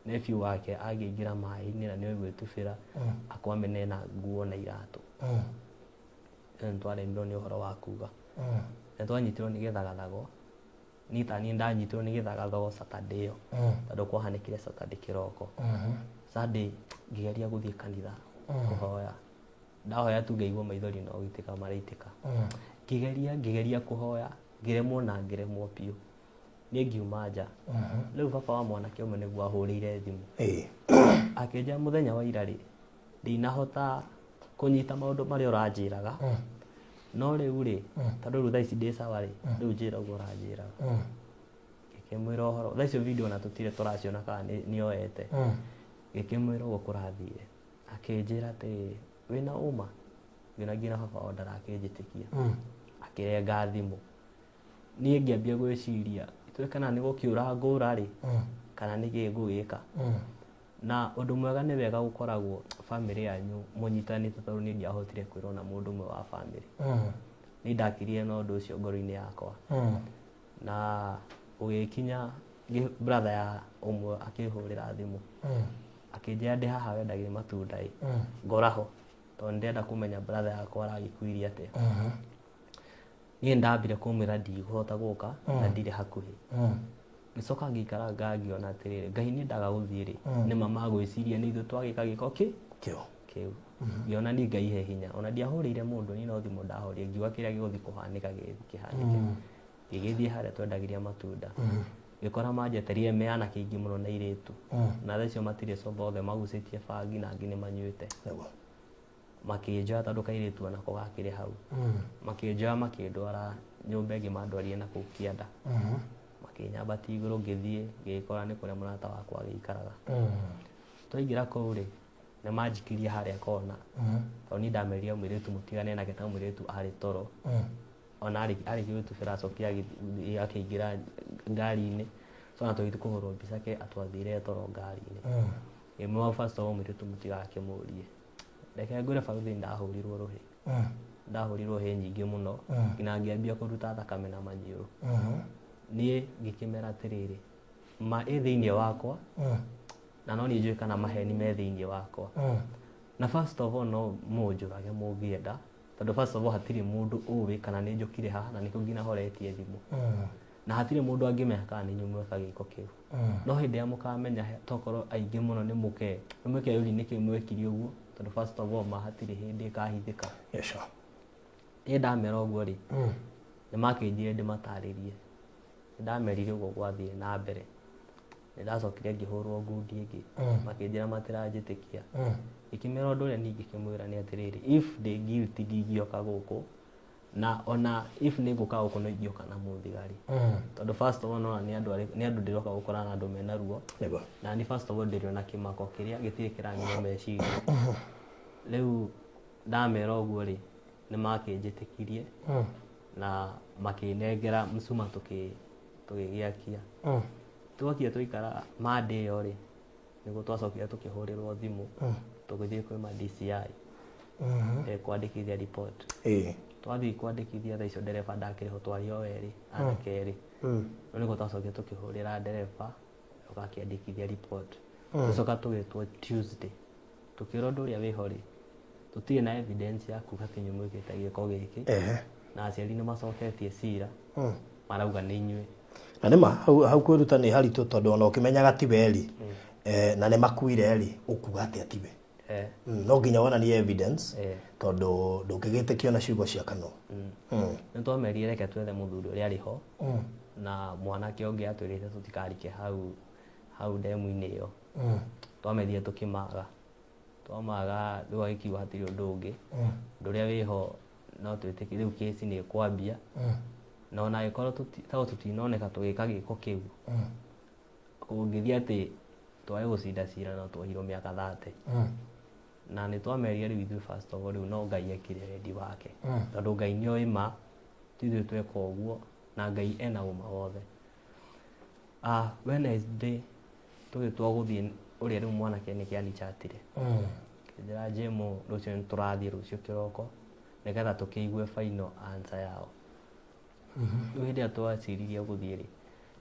nephew wake angĩingĩra maĩ-inĩ na nĩ gwĩtubĩra akwamene na nguo na iratũ. Nĩ twaremirwo nĩ ũhoro wa kuga. Nĩ twanyitirwo nĩ gĩthagathago, niĩ ndanyitirwo nĩ gĩthagathago Saturday ĩyo tondũ kwahanĩkire Saturday kĩroko. Sunday ngĩgeria gũthiĩ kanitha kũhoya, ndahoya tu ngaigua maithori no gũitĩka maraitĩka. Ngĩgeria kũhoya ngĩremwo na ngĩremwo biũ, niĩ ngiuma nja. Rĩu baba wa mwanake ũmwe nĩguo ahũrĩire thimũ akĩnjĩra mũthenya wa ira-rĩ, ndinahota kũnyita maũndũ marĩa ũranjĩraga, no rĩu-rĩ tondũ rĩu thaa ici ndĩ sawa-rĩ, rĩu njĩra ũguo ũranjĩraga. Ngĩkĩmwĩra ũhoro, thaa icio video ona tũtirĩ tũraciona kana nĩoete. Ngĩkĩmwĩra ũguo kũrathiire, akĩnjĩra atĩ wĩna ũma, nginya baba wao ndarakĩnjĩtĩkia, akĩrenga thimũ. Niĩ ngĩambia gwĩciria itũĩ kana nĩ gũkĩũra ngũra-rĩ kana nĩkĩĩ ngũgĩka. Na ũndũ mwega nĩ wega gũkoragwo family yanyu mũnyitanĩte tondũ niĩ ndiahotire kwĩrwo na mũndũ ũmwe wa family. Nĩ ndakirire na ũndũ ũcio ngoro-inĩ yakwa. Na ũgĩkinya brother ya ũmwe akĩhũrĩra thimũ akĩnjĩra ndĩ haha wendagĩria matunda-ĩ, ngoraho tondũ ndĩrenda kũmenya brother yakwa aragĩkuirie atĩa. Niĩ ndambire kũmwĩra ndigũhota gũka na ndirĩ hakuhĩ. Ngĩcoka ngĩikara ngĩona atĩrĩrĩ, Ngai nĩ ndaga gũthiĩ-rĩ, nĩma magwĩciria nĩ ithuĩ twagĩka gĩko kĩu. Ngĩona niĩ Ngai he hinya, ona ndiahũrĩire mũndũ, niĩ no thimũ ndahũrire ngiuga kĩrĩa gĩgũthiĩ kũhanĩka kĩhanĩke. Ngĩgĩthiĩ harĩa twendagĩria matunda, ngĩkora manjetereire me anake aingĩ mũno na airĩtu, na thaa icio matirĩ sober, othe magucĩtie bangi na angĩ nĩ manyuĩte. Makĩnjoya tondũ kairĩtu onako gakĩrĩ hau, makĩnjoya makĩndwara nyũmba ĩngĩ mandwarire na kũu kĩanda. Makĩnyambatia igũrũ, ngĩthiĩ ngĩkora nĩ kũrĩa mũrata wakwa agĩikaraga. Twaingĩra kũu-rĩ, nĩ manjikirie harĩa kona tondũ niĩ ndamerire mũirĩtu mũtigane nake tondũ mũirĩtu arĩ toro, ona arĩkia gwĩtubĩra acokire akĩingĩra ngari-inĩ, ona tũgĩthiĩ kũhũrwo mbica ke atwathire toro ngari-inĩ. Ngĩmwĩra first of all mũirĩtu mũtigakĩmũrie, reke ngwĩre barũthi ndahũrirwo rũhĩ, ndahũrirwo hĩ nyingĩ mũno nginya ngĩambia kũruta thakame na maniũrũ. Niĩ ngĩkĩmera atĩrĩrĩ, ma ĩ thĩinĩ wakwa na no niĩ njũĩ kana maheni me thĩinĩ wakwa, na first of all no mũnjũrage mũngĩenda tondũ first of all hatirĩ mũndũ ũĩ kana nĩ njũkire haha na nĩkĩo nginya horetie thimũ, na hatirĩ mũndũ angĩmenya kana nĩ inyuĩ mweka gĩko kĩu. No hĩndĩ ĩrĩa mũkamenya tokorwo aingĩ mũno nĩ mũke yũri nĩkĩ mwekire ũguo, tondũ first of all ma hatirĩ hĩndĩ ĩkahithĩka. Niĩ ndamera ũguo-rĩ, nĩ makĩnjĩrire ndĩmatarĩrie, ndamerire ũguo gwathiĩ na mbere. Nĩ ndacokire ngĩhũrwo ngundi ĩngĩ, makĩnjĩra matiranjĩtĩkia. Ngĩkĩmera ũndũ ũrĩa niĩ ngĩkĩmwĩra nĩ atĩrĩrĩ, if ndĩ guilty ndingĩoka gũkũ, na ona if nĩ ngũka gũkũ no ingĩoka na mũthigari, tondũ first of all nĩ andũ ndĩroka gũkora na andũ mena ruo, na ni first of all ndĩrĩ na kĩmako kĩrĩa gĩtirĩ kĩranyua meciria. Rĩu ndamera ũguo-rĩ, nĩ makĩnjĩtĩkirie na makĩnengera msuma tũgĩgĩakia. Twakire tũikara Monday ĩyo-rĩ, nĩguo twacokire tũkĩhũrĩrwo thimũ tũgĩthiĩ kwĩ ma DCI kwandĩkithia report. Twathiĩ kwandĩkithia thaa icio ndereba ndakĩrĩ ho, twarĩ o erĩ anake erĩ. No nĩguo twacokire tũkĩhũrĩra ndereba ũgakĩandĩkithia report. Tũcoka tũgĩtwo Tuesday, tũkĩrwo ũndũ ũrĩa wĩho-rĩ, tũtirĩ na evidence ya kuga atĩ inyuĩ mwĩkĩte gĩko gĩkĩ, na aciari nĩ macoketie cira marauga nĩ inyuĩ. Na nima hau kwiruta ni haritu tondu ona ukimenyaga tiberi na ne makuire ri ukuga ati atibe no nginya wona ni evidence tondu ndungigitikio na ciugo cia kano ni twamerire reke twethe muthuri uri ari ho na mwanake ungi atwirite tutikarike hau demu-ini iyo twamethire tukimaga riu agikiuga hatiri undu ungi nduria wiho no twitike riu kesi ni kwambia na ona ikorwo tutinoneka tugika giko kiu ungithia ati twae gucinda cira no twahirwo miaka 30 na ni twamerire riu ithuĩ first of all riu no Ngai ekire wendi wake tondu Ngai nĩ oĩ ma tithuĩ tweka ũguo na Ngai ena ũma wothe. Wednesday tugĩtua gũthiĩ ũrĩa rĩu mwanake nĩ kĩanichatire njĩra njĩmũ rũciũ nĩ tũrathiĩ rũciũ kĩroko nĩgetha tũkĩigue final answer yao. Rĩu hĩndĩ ĩrĩa twaciririe gũthiĩ rĩ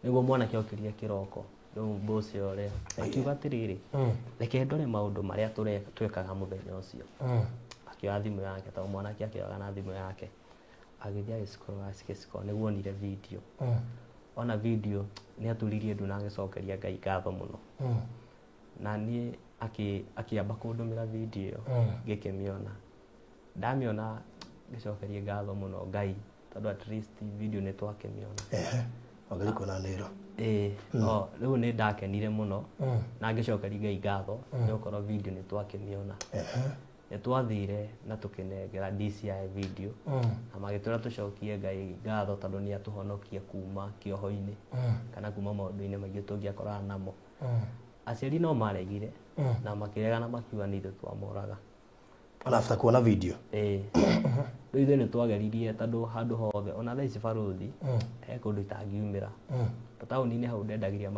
nĩguo mwanake okĩria kĩroko rĩu boss ũrĩa akiuga atĩrĩrĩ reke ndore maũndũ marĩa twekaga mũthenya ũcio. Akĩoya thimũ yake tondũ mwanake akĩoyaga na thimũ yake agĩthiĩ agĩcikoro nĩguo onire video. Ona video nĩ aturirie ndu na agĩcokeria Ngai ngatho mũno na niĩ akĩamba kũndũmĩra video ĩyo ngĩkĩmĩona ndamĩona ngĩcokeria ngatho mũno Ngai tondu at least video nĩ twakĩmĩona Wagariko na nero. Riu nĩ ndakenire mũno na ngĩcokeria Ngai ngatho nĩ gũkorwo video nĩ twakĩmĩona. Nĩ twathire na tũkĩnengera DCI video na magĩtwĩra tũcokie Ngai ngatho tondũ nĩ atũhonokia kuma kĩoho-inĩ kana kuma maũndũ-inĩ maingĩ tũngĩakoraga namo. Aciari no maregire na makĩrega na makiuga nĩ ithuĩ twamoraga ona after kuona video. Rĩu ithuĩ nĩ twageririe tondũ handũ hothe ona thaa ici baruthi he kũndũ itangiumĩra taũni-inĩ hau ndendagĩria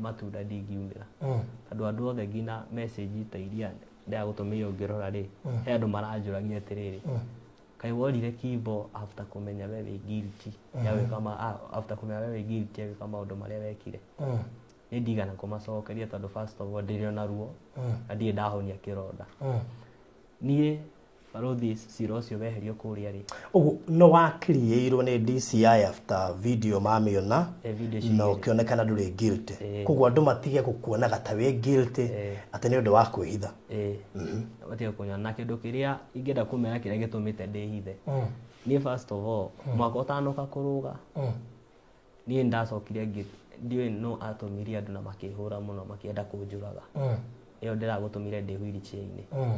matunda ndingiumĩra tondũ andũ othe nginya message ta iria ndagũtũmĩire ũngĩrora rĩ he andũ maranjũragia atĩrĩrĩ kaĩ worire Kimbo after kũmenya we wĩ guilty after kũmenya we wĩ guilty ya gwĩka maũndũ marĩa wekire. Nĩ ndigana kũmacokeria tondũ first of all ndĩrĩ ona ruo na ndirĩ ndahonia kĩronda. Niĩ baruthi cira ũcio weherio kũrĩa rĩ ũguo no wakiriĩirwo nĩ DCI after video mamĩona no kĩonekana ndũrĩ guilty koguo andũ matige gũkuonaga ta wĩ guilty atĩ nĩ ũndũ wa kwĩhitha. Matige kũnyona na kĩndũ kĩrĩa ingĩenda kũmera kĩrĩa gĩtũmĩte ndĩhithe niĩ first of all mwaka ũtanoka kũrũga niĩ ndacokire ndiũĩ no atũmirie andũ na makĩhũra mũno makĩenda kũnjũraga ĩyo ndĩragũtũmire ndĩ wheelchair-inĩ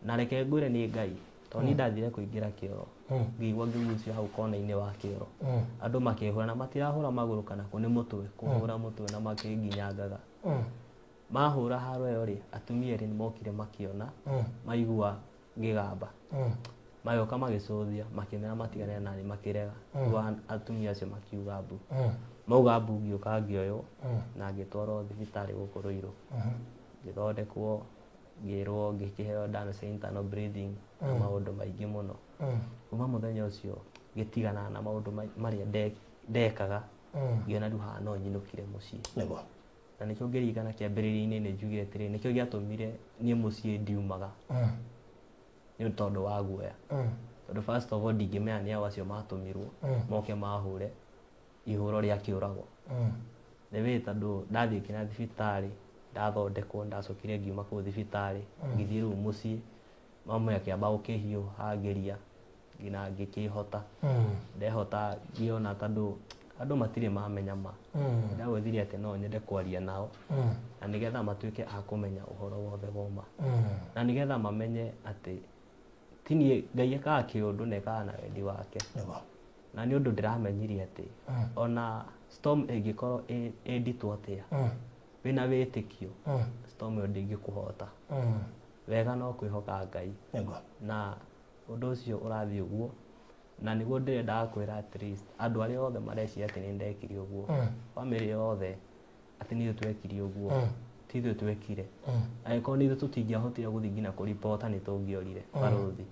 na reke ngwĩre nĩ Ngai tondũ niĩ ndathire kũingĩra kĩoro ngĩigua ngĩgucio hau kona-inĩ wa kĩoro andũ makĩhũra na matirahũra magũrũ kana kũ nĩ mũtwe kũhũra mũtwe na makĩnginyangaga mahũra haro ĩyo rĩ atumia erĩ nĩ mokire makĩona maigua ngĩgamba mayoka magĩcũthia makĩmera matigane nani makĩrega rĩu atumia acio makiuga mbu mauga mbu ngĩũka ngĩoywo na ngĩtwarwo thibitarĩ gũkũ Ruiru ngĩthondekwo ngĩrwo ngĩkĩheo dance internal breathing na maũndũ maingĩ mũno. Kuma mũthenya ũcio ngĩtigana na maũndũ marĩa ndekaga ngĩona rĩu haha no nyinũkire mũciĩ na nĩkĩo ngĩririkana kĩambĩrĩria-inĩ nĩ njugire atĩrĩrĩ nĩkĩo gĩatũmire niĩ mũciĩ ndiumaga nĩ tondũ wa guoya tondũ first of all ndingĩmenya nĩ aũ acio matũmirwo moke mahũre ihũro rĩa kĩũrago nĩ wĩ tondũ ndathiĩ nginya thibitarĩ ndathondekwo ndacokire ngiuma kũu thibitarĩ ngĩthiĩ rĩu mũciĩ mama akĩamba gũkĩhiũhangĩria nginya ngĩkĩhota ndehota ngĩona tondũ andũ matirĩ mamenya ma ndagwethire atĩ no nyende kwaria nao na nĩgetha matuĩke a kũmenya ũhoro wothe woma na nĩgetha mamenye atĩ tinie Ngai ekaga kĩũndũ na ekaga na wendi wake na nĩ ũndũ ndĩramenyire atĩ ona storm ĩngĩkorwo ĩ nditũ atĩa wĩna wĩtĩkio storm ĩyo ndĩngĩkũhota wega no kwĩhoka Ngai na ũndũ ũcio ũrathiĩ ũguo na nĩguo ndĩrendaga kwĩra at least andũ arĩa othe mareciria atĩ nĩ ndekire ũguo bamĩrĩ yothe atĩ nĩ ithuĩ twekire ũguo ti ithuĩ twekire angĩkorwo nĩ ithuĩ tũtingĩahotire gũthiĩ nginya kũribota nĩ tũngĩorire baruthi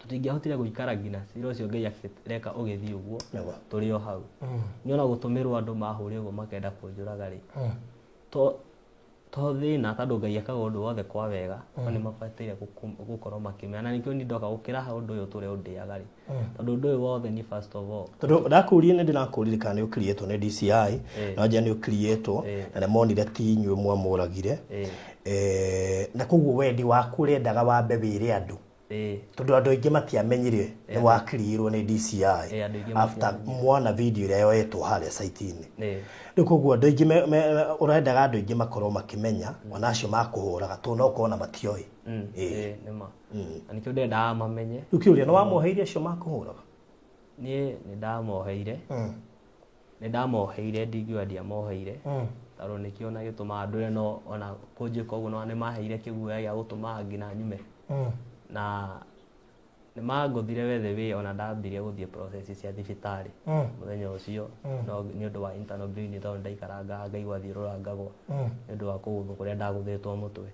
tũtingĩahotire gũikara nginya cira ũcio Ngai akĩreka ũgĩthiĩ ũguo tũrĩ o hau nĩ ona gũtũmĩrwo andũ mahũrĩ ũguo makenda kũnjũraga rĩ to thina tondu Ngai akaga undu wothe kwa wega ni mabatire gukorwo makimenya na nikio ni ndoka gukira ha undu uyu turi undiaga ri tondu undu uyu wothe ni first of all tondu ndakurie ni ndinakurire kana ni ukrietwo ni DCI na nja ni ukrietwo na ne monire ti inywe mwamuragire na koguo wendi waku rendaga wambe wire andu tondu andu aingi matiamenyire ni wakriirwo ni DCI after mwana video ire yoetwo haria site-ini koguo andu aingi urendaga andu aingi makorwo makimenya ona acio makuhuraga tu no kona matioi nima nikio ndenda mamenye ukiuria no wamoheire acio makuhuraga ni ndamoheire ndingiwa ndiamoheire taro nikio na gituma andu no ona kunjika uguo no ni maheire kiguoya gia gutuma ngina nyume na ni magothire wethe wi ona ndambire guthie process cia thibitari muthenya ucio no ni undu wa internal bleeding tondu ndaikaranga ngaigua thiururangagwo ni undu wa kuguthu kuria ndaguthitwo mutwe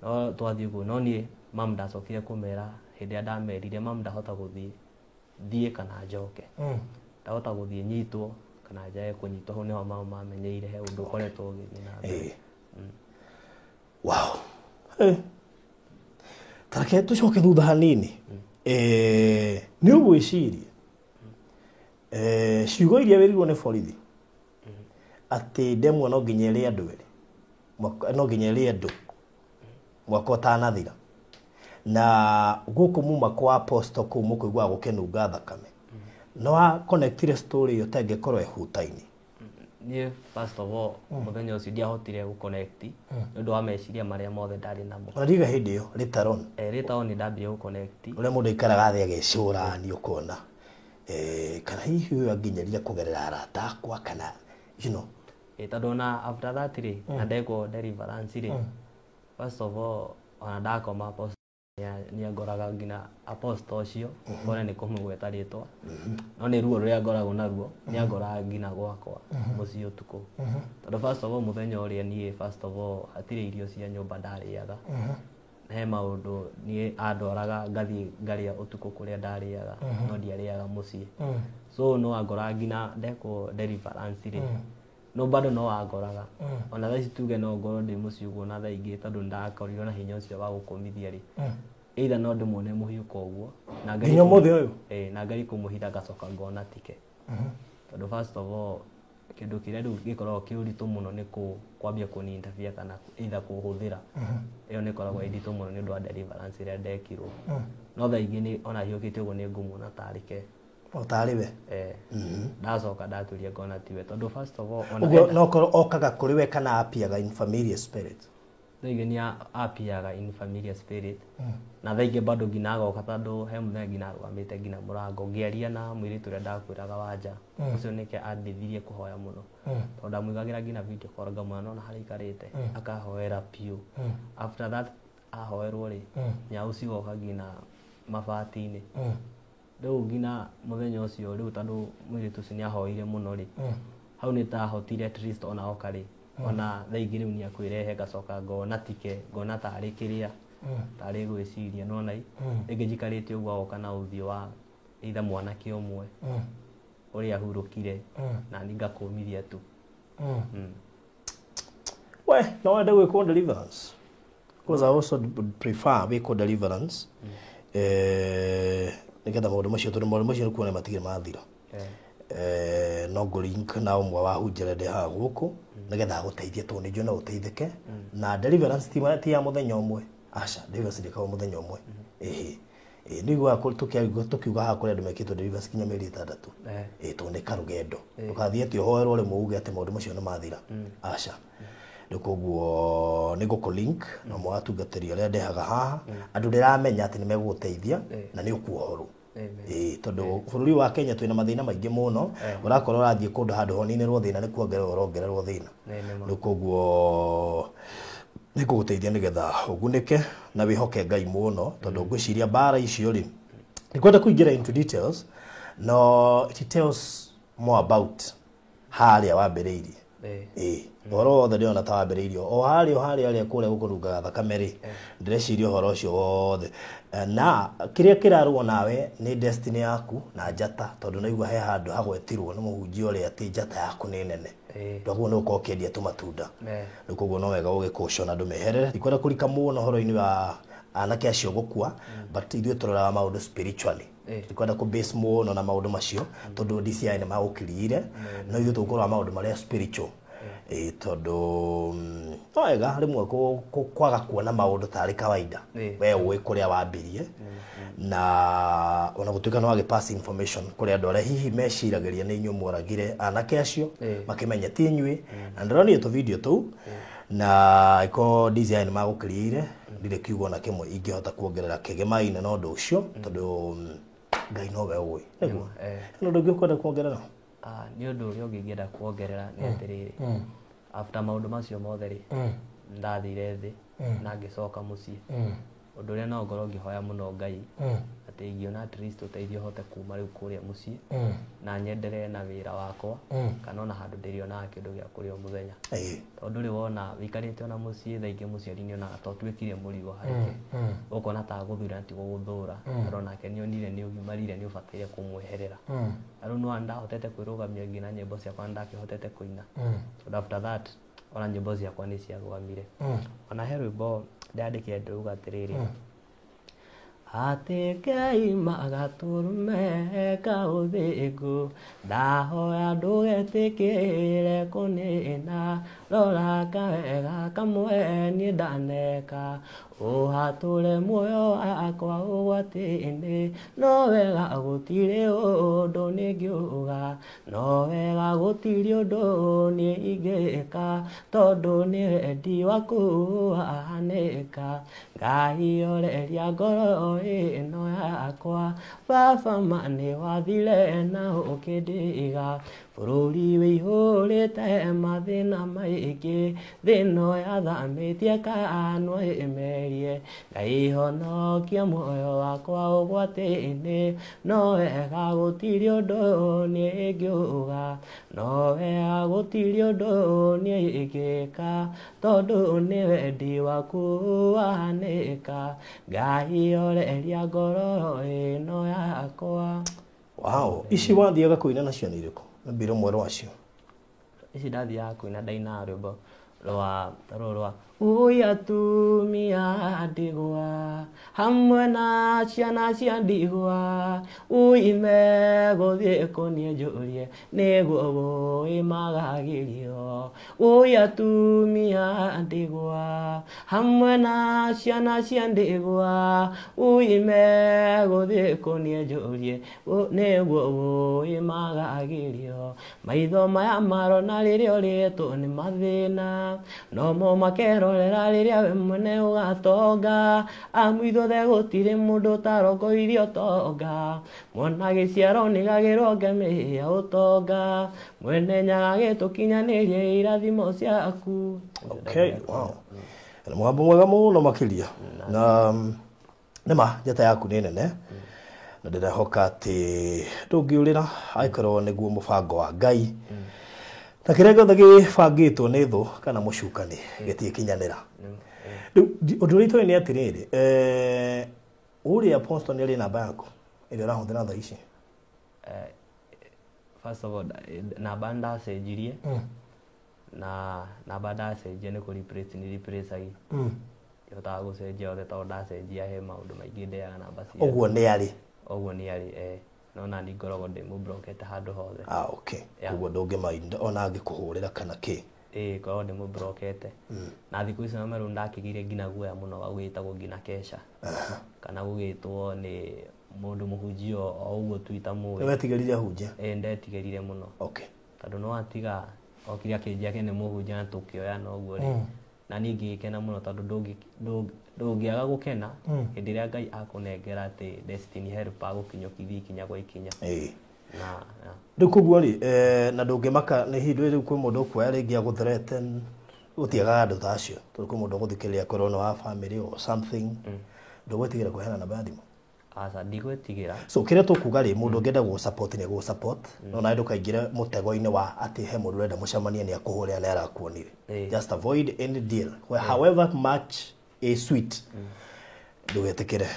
no twathie guo no ni mam ndacokire kumera hindi ya ndamerire mam ndahota guthie kana njoke ndahota guthie nyitwo kana njae kunyitwo ho niho mam mamenyeire he undu koretwo githie na mbere wow tareke tucoke thutha hanini ni ugwiciria ciugo iria wirirwo ni borithi ati ndemwa no nginya ri andu eri no nginya ri andu mwaka utanathira na guku muma kwa apostle ku mukuigwa gukenunga thakame no wa connectire story iyo tengekorwo ehuta-ini ni first of all muthenya ucio ndiahotire guconnect ndu wa meciria maria mothe ndari namo ariga hindi iyo ritaron ndambire guconnect ule mundu ikaraga thia gecura ni ukona kana hihi uyu anginyeria kugerera arata akwa kana you know tondu na after that ri na ndego deliverance ri first of all ona ndakoma ni agoraga ngina apostle cio kone ni kumugweta ritwa no ni ruo ruria ngoragwo naruo ni agoraga ngina gwakwa muci utuku tondu first of all muthenya uria ni first of all hatire irio cia nyumba ndariaga he maundu ni andoraga ngathie ngaria utuku kuria ndariaga no ndiariaga muci so no agoraga ngina ndeko deliverance ri no bado no agoraga ona thaici tuge no ngoro ndi muci uguo na thaingi tondu ndakorirwo na hinya ucio wa gukumithia ri either no ndimone muhiuko uguo na ngai mothe uyu na ngai kumuhitha gacoka ngona tike tondu first of all kindu kiria riu gikoragwo kiuritu muno ni kwambia kuninterfere kana either kuhuthira iyo ni koragwo inditu muno ni undu wa deliverance iria ndekirwo no thaingi ni ona hiukite uguo ni ngumu na tarike otariwe ndacoka ndaturia ngona tiwe tondu first of all ona no korwo okaga kuri we kana apiaga in familiar spirit thaingi ni apiaga in familiar spirit na thaingi bado ngina agoka tondu he muthenya ngina arugamite ngina murango ngiaria na mwiritu uria ndakwiraga wanja ucio nike andithirie kuhoya muno tondu ndamwigagira ngina video call ngamwana ona haria ikarite akahoera piu after that ahoerwo ri nyau cigoka ngina mabati-ini riu ngina muthenya ucio riu tondu mwiritu ucio ni ahoire muno ri hau ni tahotire at least ona oka ri ona thaingi riu ni akwirehe gacoka ngona tike ngona tari kiria tari gwiciria no nai ringi njikarite uguo agoka na uthio wa either mwanake umwe uria ahurukire na ni ngakumithia tu we no wende gwikwo deliverance because I also prefer wikwo deliverance nigetha maundu macio tondu maundu macio nikuona matigire mathira no go link na umwe wa hujere de ha guku nigetha guteithia tondu ni njona uteithike na deliverance ti ya muthenya umwe aca deliverance ndikawa muthenya umwe nigwa tukiuga ha kuri andu mekitwo deliverance kinya meri 6 tondu ni karugendo tukathie ti hoerwo ri muuge ati maundu macio ni mathira aca nikuguo niguko link na mwatungatiri aria ndehaga haha andu ndiramenya ati ni meguteithia na ni ukuohorwo tondu bururi wa Kenya twina mathina maingi muno urakorwo rathie kundu handu honine rwo thina ni kuongererwo rongererwo thina nikuguo nikuguteithia nigetha ugunike na wihoke Ngai muno tondu ngwiciria bara icio ri nikwenda kuingira into details no it tells more about haria wambiriirie Ũhoro wothe ndĩrona ta wambĩrĩirio o harĩa kũrĩa gũkũrungaga thakame rĩ, ndĩreciria ũhoro ũcio wothe. Na kĩrĩa kĩrarũa nawe nĩ destiny yaku na njata, tondũ naigua he handũ hagwetirwo nĩ mũhunjia ũrĩa atĩ njata yaku nĩ nene. Ndoguo nĩ ũkorwo ũkĩendia tũmatunda. Rĩu koguo no wega ũgĩkũcwo na ndũmeherere. Ndikwenda kũrika mũno ũhoro-inĩ wa anake acio gũkua, but ithuĩ tũroraga maũndũ spiritually. Ndikwenda kũ-base mũno na maũndũ macio, tondũ DCI nĩ magũkiriire, no ithuĩ tũkũrora maũndũ marĩa spiritual. Tondũ no wega rĩmwe kwaga kuona maũndũ tarĩ kawaida. We ũĩ kũrĩa wambirie, na ona gũtuĩka no pass information kũrĩ andũ arĩa hihi meciragĩria nĩ inyuĩ mworagire anake acio, makĩmenya ti inyuĩ. Na ndĩronire tũvideo tũu, na iko DCI nĩ magũkiriire, ndirĩ kiugo na kĩmwe ingĩhota kuongerera kĩgemaine na ũndũ ũcio, tondũ Ngai no we ũĩ. Nĩguo no ndũngĩ ũkwenda kuongerera? Nĩ ũndũ ũrĩa ũngĩ ingĩenda kuongerera nĩ atĩrĩrĩ, after maũndũ macio mothe rĩ, ndathire thĩ na ngĩcoka mũciĩ. Ũndũ ũrĩa no ngorwo ngĩhoya mũno Ngai atĩ ingĩona at least ũteithio hote kuma rĩu kũrĩa mũciĩ, na nyenderee na wĩra wakwa, kana ona handũ ndĩrĩonaga kĩndũ gĩa kũrĩa o mũthenya. Tondũ rĩ wona wĩikarĩte ona mũciĩ, thaa ingĩ mũciari nĩ onaga to tuĩkire mũrigo harĩke, ũkona ta gũthura ti gũgũthũra, tondũ onake nĩ onire nĩ ũgimarire nĩ ũbataire kũmweherera. Rĩu no ndahotete kwĩrũgamia nginya nyĩmbo ciakwa ndakĩhotete kũina. So after that ona nyĩmbo ciakwa nĩ ciarũgamire. Ona he rwĩmbo ndandĩkire ndĩrauga atĩrĩrĩ, atĩ Ngai magatũrũme kaũthĩngũ, ndahoya ndũgetĩkĩre kũnĩna, rora kawega kamwe niĩ ndaneka, ũhatũre muoyo wakwa ũgwati-inĩ, no wega gũtirĩ ũndũ nĩngĩuga, no wega gũtirĩ ũndũ niĩ ingĩka, tondũ nĩ wendi waku wahanĩka. Ngai oreria ngoro ĩno yakwa, baba ma nĩ wathire na ũkĩndiga, bũrũri wĩihũrĩte mathĩna maingĩ, thĩno yathamĩtie kanua ĩmerie, Ngai honokia muoyo wakwa ũgwati-inĩ, no wega gũtirĩ ũndũ niĩ ingĩuga, no wega gũtirĩ ũndũ niĩ ingĩka, tondũ nĩ wendi waku wahanĩka. Ngai oreria ngoro ĩno yakwa. Wow, ici wathiaga kũina nacio nĩ irĩkũ? Mbiro mwerũ wacio. Ici ndathiaga kũina ndaina rwĩmbo rwa ui atumia a ndigwa hamwe na ciana cia ndigwa, ui megũthiĩ kũniĩ njũrie nĩguo gũĩmagagĩrio. Ui atumia a ndigwa hamwe na ciana cia ndigwa, ui megũthiĩ kũniĩ njũrie nĩguo gũĩmagagĩrio. Maitho maya marona rĩrĩa ũrĩtwo nĩ mathĩna, nomo makerorera rĩrĩa we mwene ũgatonga, amu ithuothe gũtirĩ mũndũ ũtarongoirio ũtonga, mwana gĩciaro nĩgagĩrwo ngemĩ ya ũtonga, mwene nyagagĩtũkinyanĩrie irathimo ciaku. Okay, wow. Nĩ mwambo mwega mũno makĩria. Na nĩma njata yaku nĩ nene, na ndĩrehoka atĩ ndũngĩũrĩra angĩkorwo nĩguo mũbango wa Ngai. Na kĩrĩa gĩothe gĩbangĩtwo nĩ thũ kana mũcukani gĩtiĩkinyanĩra. Ũndũ ũrĩa itoĩ nĩ atĩrĩrĩ, ũrĩa Apostle nĩ arĩ namba yaku ĩrĩa ũrahũthĩra thaa ici? First of all, namba ndacenjirie, na namba ndacenjia nĩ kũ-replace nĩ replace-agi. Ndihotaga gũcenjia yothe tondũ ndacenjia he maũndũ maingĩ ndeaga namba cia. Ũguo nĩ arĩ? Ũguo nĩ arĩ, no na ngoragwo ndĩmũblokete handũ hothe. Okay. Ũguo ndũngĩmainda ona angĩkũhũrĩra kana kĩ? Ngoragwo ndĩmũblokete. Na thikũ ici no rĩu ndakĩgire nginya guoya mũno wa gwĩtagwo nginya Kesha, kana gũgĩtwo nĩ mũndũ mũhunjia o ũguo Twitter mũĩ. Nĩwetigĩrire ahunjia? Ndetigĩrire mũno. Okay. Tondũ no atiga o kĩrĩa kĩnjia nĩ mũhunjia na tũkĩoya na ũguo rĩ, na niĩ ngĩgĩkena mũno tondũ ndũngĩaga gũkena hĩndĩ ĩrĩa Ngai akũnengera atĩ destiny helper gũkinyũkithia ikinya gwa ikinya. Rĩu koguo rĩ, na ndũngĩmaka nĩ hĩndĩ rĩu kwĩ mũndũ ũkuoya rĩngĩ agũthreaten, gũtiagaga andũ ta acio, tondũ kwĩ mũndũ ũgũthikĩrĩria korwo nĩ wa family or something, ndũgwĩtigĩra kũheana namba ya thimũ? asa ndigwetigira so kire tukuga ri mundu ngenda go support ni go support no na nduka ingira mutego-ini wa ati he mundu renda mucemanie ni akuhuria na arakuonire just avoid any deal however much a sweet ndugetekire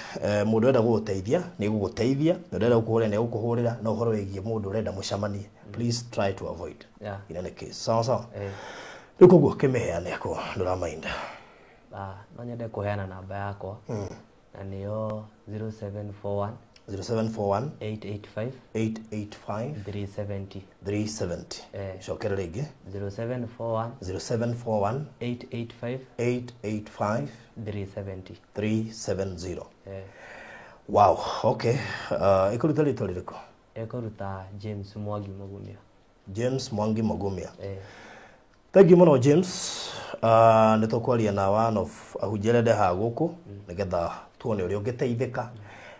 mundu renda guguteithia ni guguteithia renda gukuhuria ni gukuhurira no horo wigie mundu renda mucemanie please try to avoid in any case so rikugo kimeheane ko nduramainda no nyende kuheana namba yakwa na niyo 0741 885 370 shokera rege 0741 885 370 wow okay ikuruta rito ririko ekuruta James Mwangi Mogumia thank you muno James nitokwaria na one of ahujerede ha guku nigetha tuone uri ungeteithika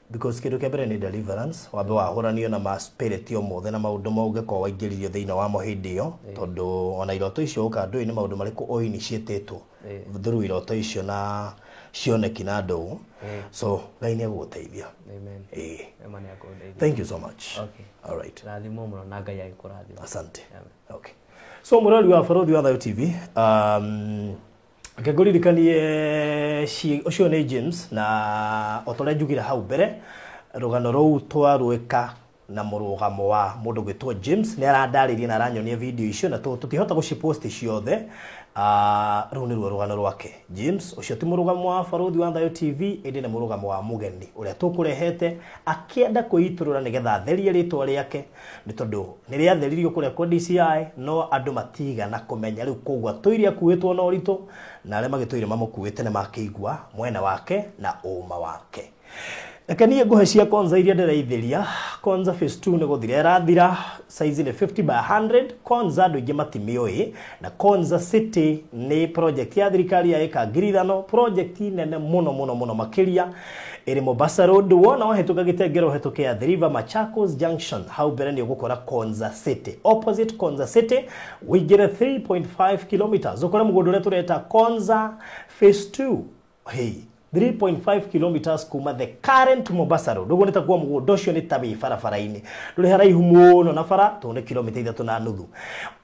because kidu kebere ni deliverance wabe wahuranio na ma spirit yo mothe na maundu mauge ko waingiririo thiina wa mohindi yo tondu ona iroto icio ukandu ni maundu mariku o initiatetwo through iroto icio na cioneki na ndu so ngai ni aguteithia amen emani akondeithia thank you so much okay all right rathimo muno na ngai agikurathima asante okay so murori wa Barothi wa Thayo TV akaguririkanie ucio ni James na otore njugira hau mbere rugano rou twarweka na murugamo wa mundu gwitwo James ni arandaririe na aranyonia video icio na tutihota gucipost ciothe ruu ni rugano rwake James ucio ti murugamo wa Barothi wa Thayo TV indi ni murugamo wa mugeni uria tukurehete akienda kuiturura nigetha therie ritwa riake ni tondu ni ria theririo kuria kwa DCI no andu matiga na kumenya riu kugwa tuiria kuitwo no rito na aria magituire mamukuite ne makigwa mwena wake na uma wake Nakania nguhe cia konza iria ndiraithiria konza phase 2 ni guthira rathira size ni 50 by 100 konza andu ingi matimioi na konza city ni project ya thirikari ya eka ngirithano project nene muno makiria iri Mombasa Road wona wahetuka Gitengero hetuke ya The River Machakos Junction hau mbere ni ugukora Konza City opposite Konza City wigire 3.5 kilometers ukora mugundure tureta Konza phase 2 hey 3.5 kilometers kuma the current Mombasa Road ugo nitakuwa mugundo cio ni tabi farafara-ini nduri haraihu muno na fara tone kilomita 3.5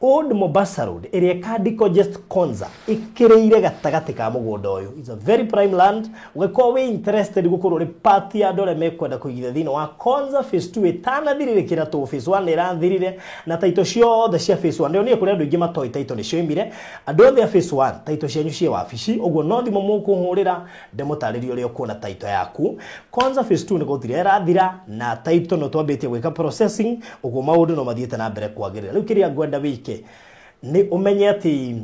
Old Mombasa Road area kadiko just Konza ikireire gatagati ka mugundo uyu is a very prime land ugekwa we interested gukorwo ri party ya dole mekwenda kuigithia thino wa Konza phase 2 etanathirire kirato phase 1 irathirire na taito ciothe cia phase 1 ndio ni kuri andu ingi matoi taito ni cioimire andu othe ya phase 1 taito cianyu cia wabici ugo no thimo mukuhurira mutaririo rio kuona taito yaku Konza phase 2 ni guthira irathira na taito no twambitie gwika processing ugo maundu no mathiete na mbere kwagirira riu kiria ngwenda wike ni umenye ati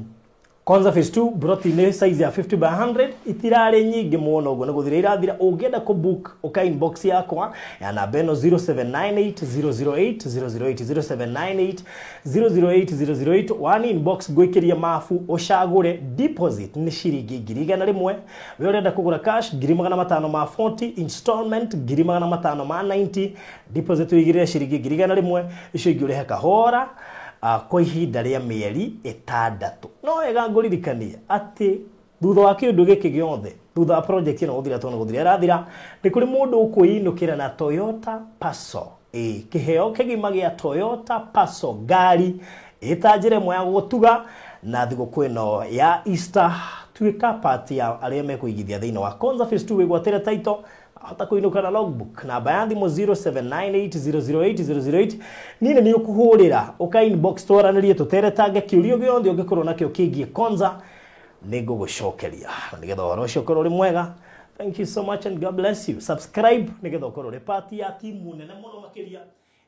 Konza phase 2 broti ni size ya 50 by 100 itirare nyingi muno ugo ni guthira irathira ungenda ku book uka inbox yakwa ya namba eno 0798008008 0798008008 one inbox gwikiria mafu ucagure deposit ni shiringi 1,100 we urenda kugura cash 540 installment 590 deposit wigirira shiringi 1,100 icio ingi urehe kahora kwa ihinda ria mieri 6 no ega nguririkania ati thutha wa kindu giki giothe thutha wa project ino guthira tona guthira rathira ni kuri mundu ukuinukira na Toyota Passo kiheo kigima gia Toyota Passo gari itajire moya gutuga na thigo kwino ya Easter tuika party ya aria mekuigithia thiina wa Konza phase 2 wigwatira taito hata kuinuka na logbook na bayandi mo 0798008008 nine ni ukuhurira uka inbox twaranirie tuteretange kiurio gionthe ungikorwo nakio kigie Konza nego gucokeria nigetha waro cio korwo ri mwega thank you so much and God bless you subscribe nigetha ukorwo ri party ya timu nene muno makiria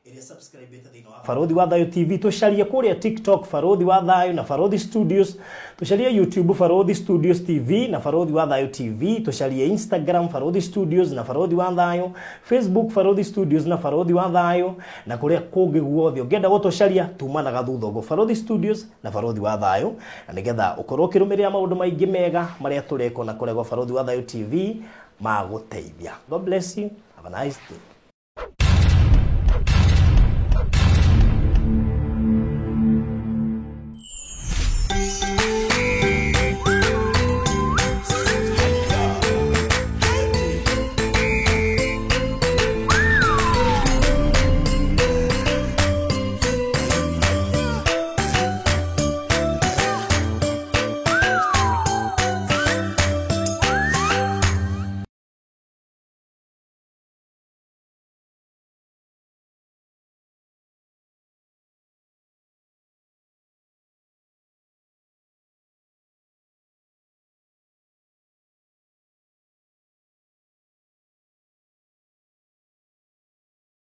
iria subscribe ite thina wa Barothi wa Thayo TV tusharie kuria TikTok Barothi wa Thayo na Barothi Studios tusharie YouTube Barothi Studios TV na Barothi wa Thayo TV tusharie Instagram Barothi Studios na Barothi wa Thayo Facebook Barothi Studios na Barothi wa Thayo na kuria kungi guothe ungenda gutusharia tumanaga thutha go Barothi Studios na Barothi wa Thayo na nigetha ukorwo kirumiria maundu maingi mega maria tureko na kuregwa Barothi wa Thayo TV maguteithia God bless you have a nice day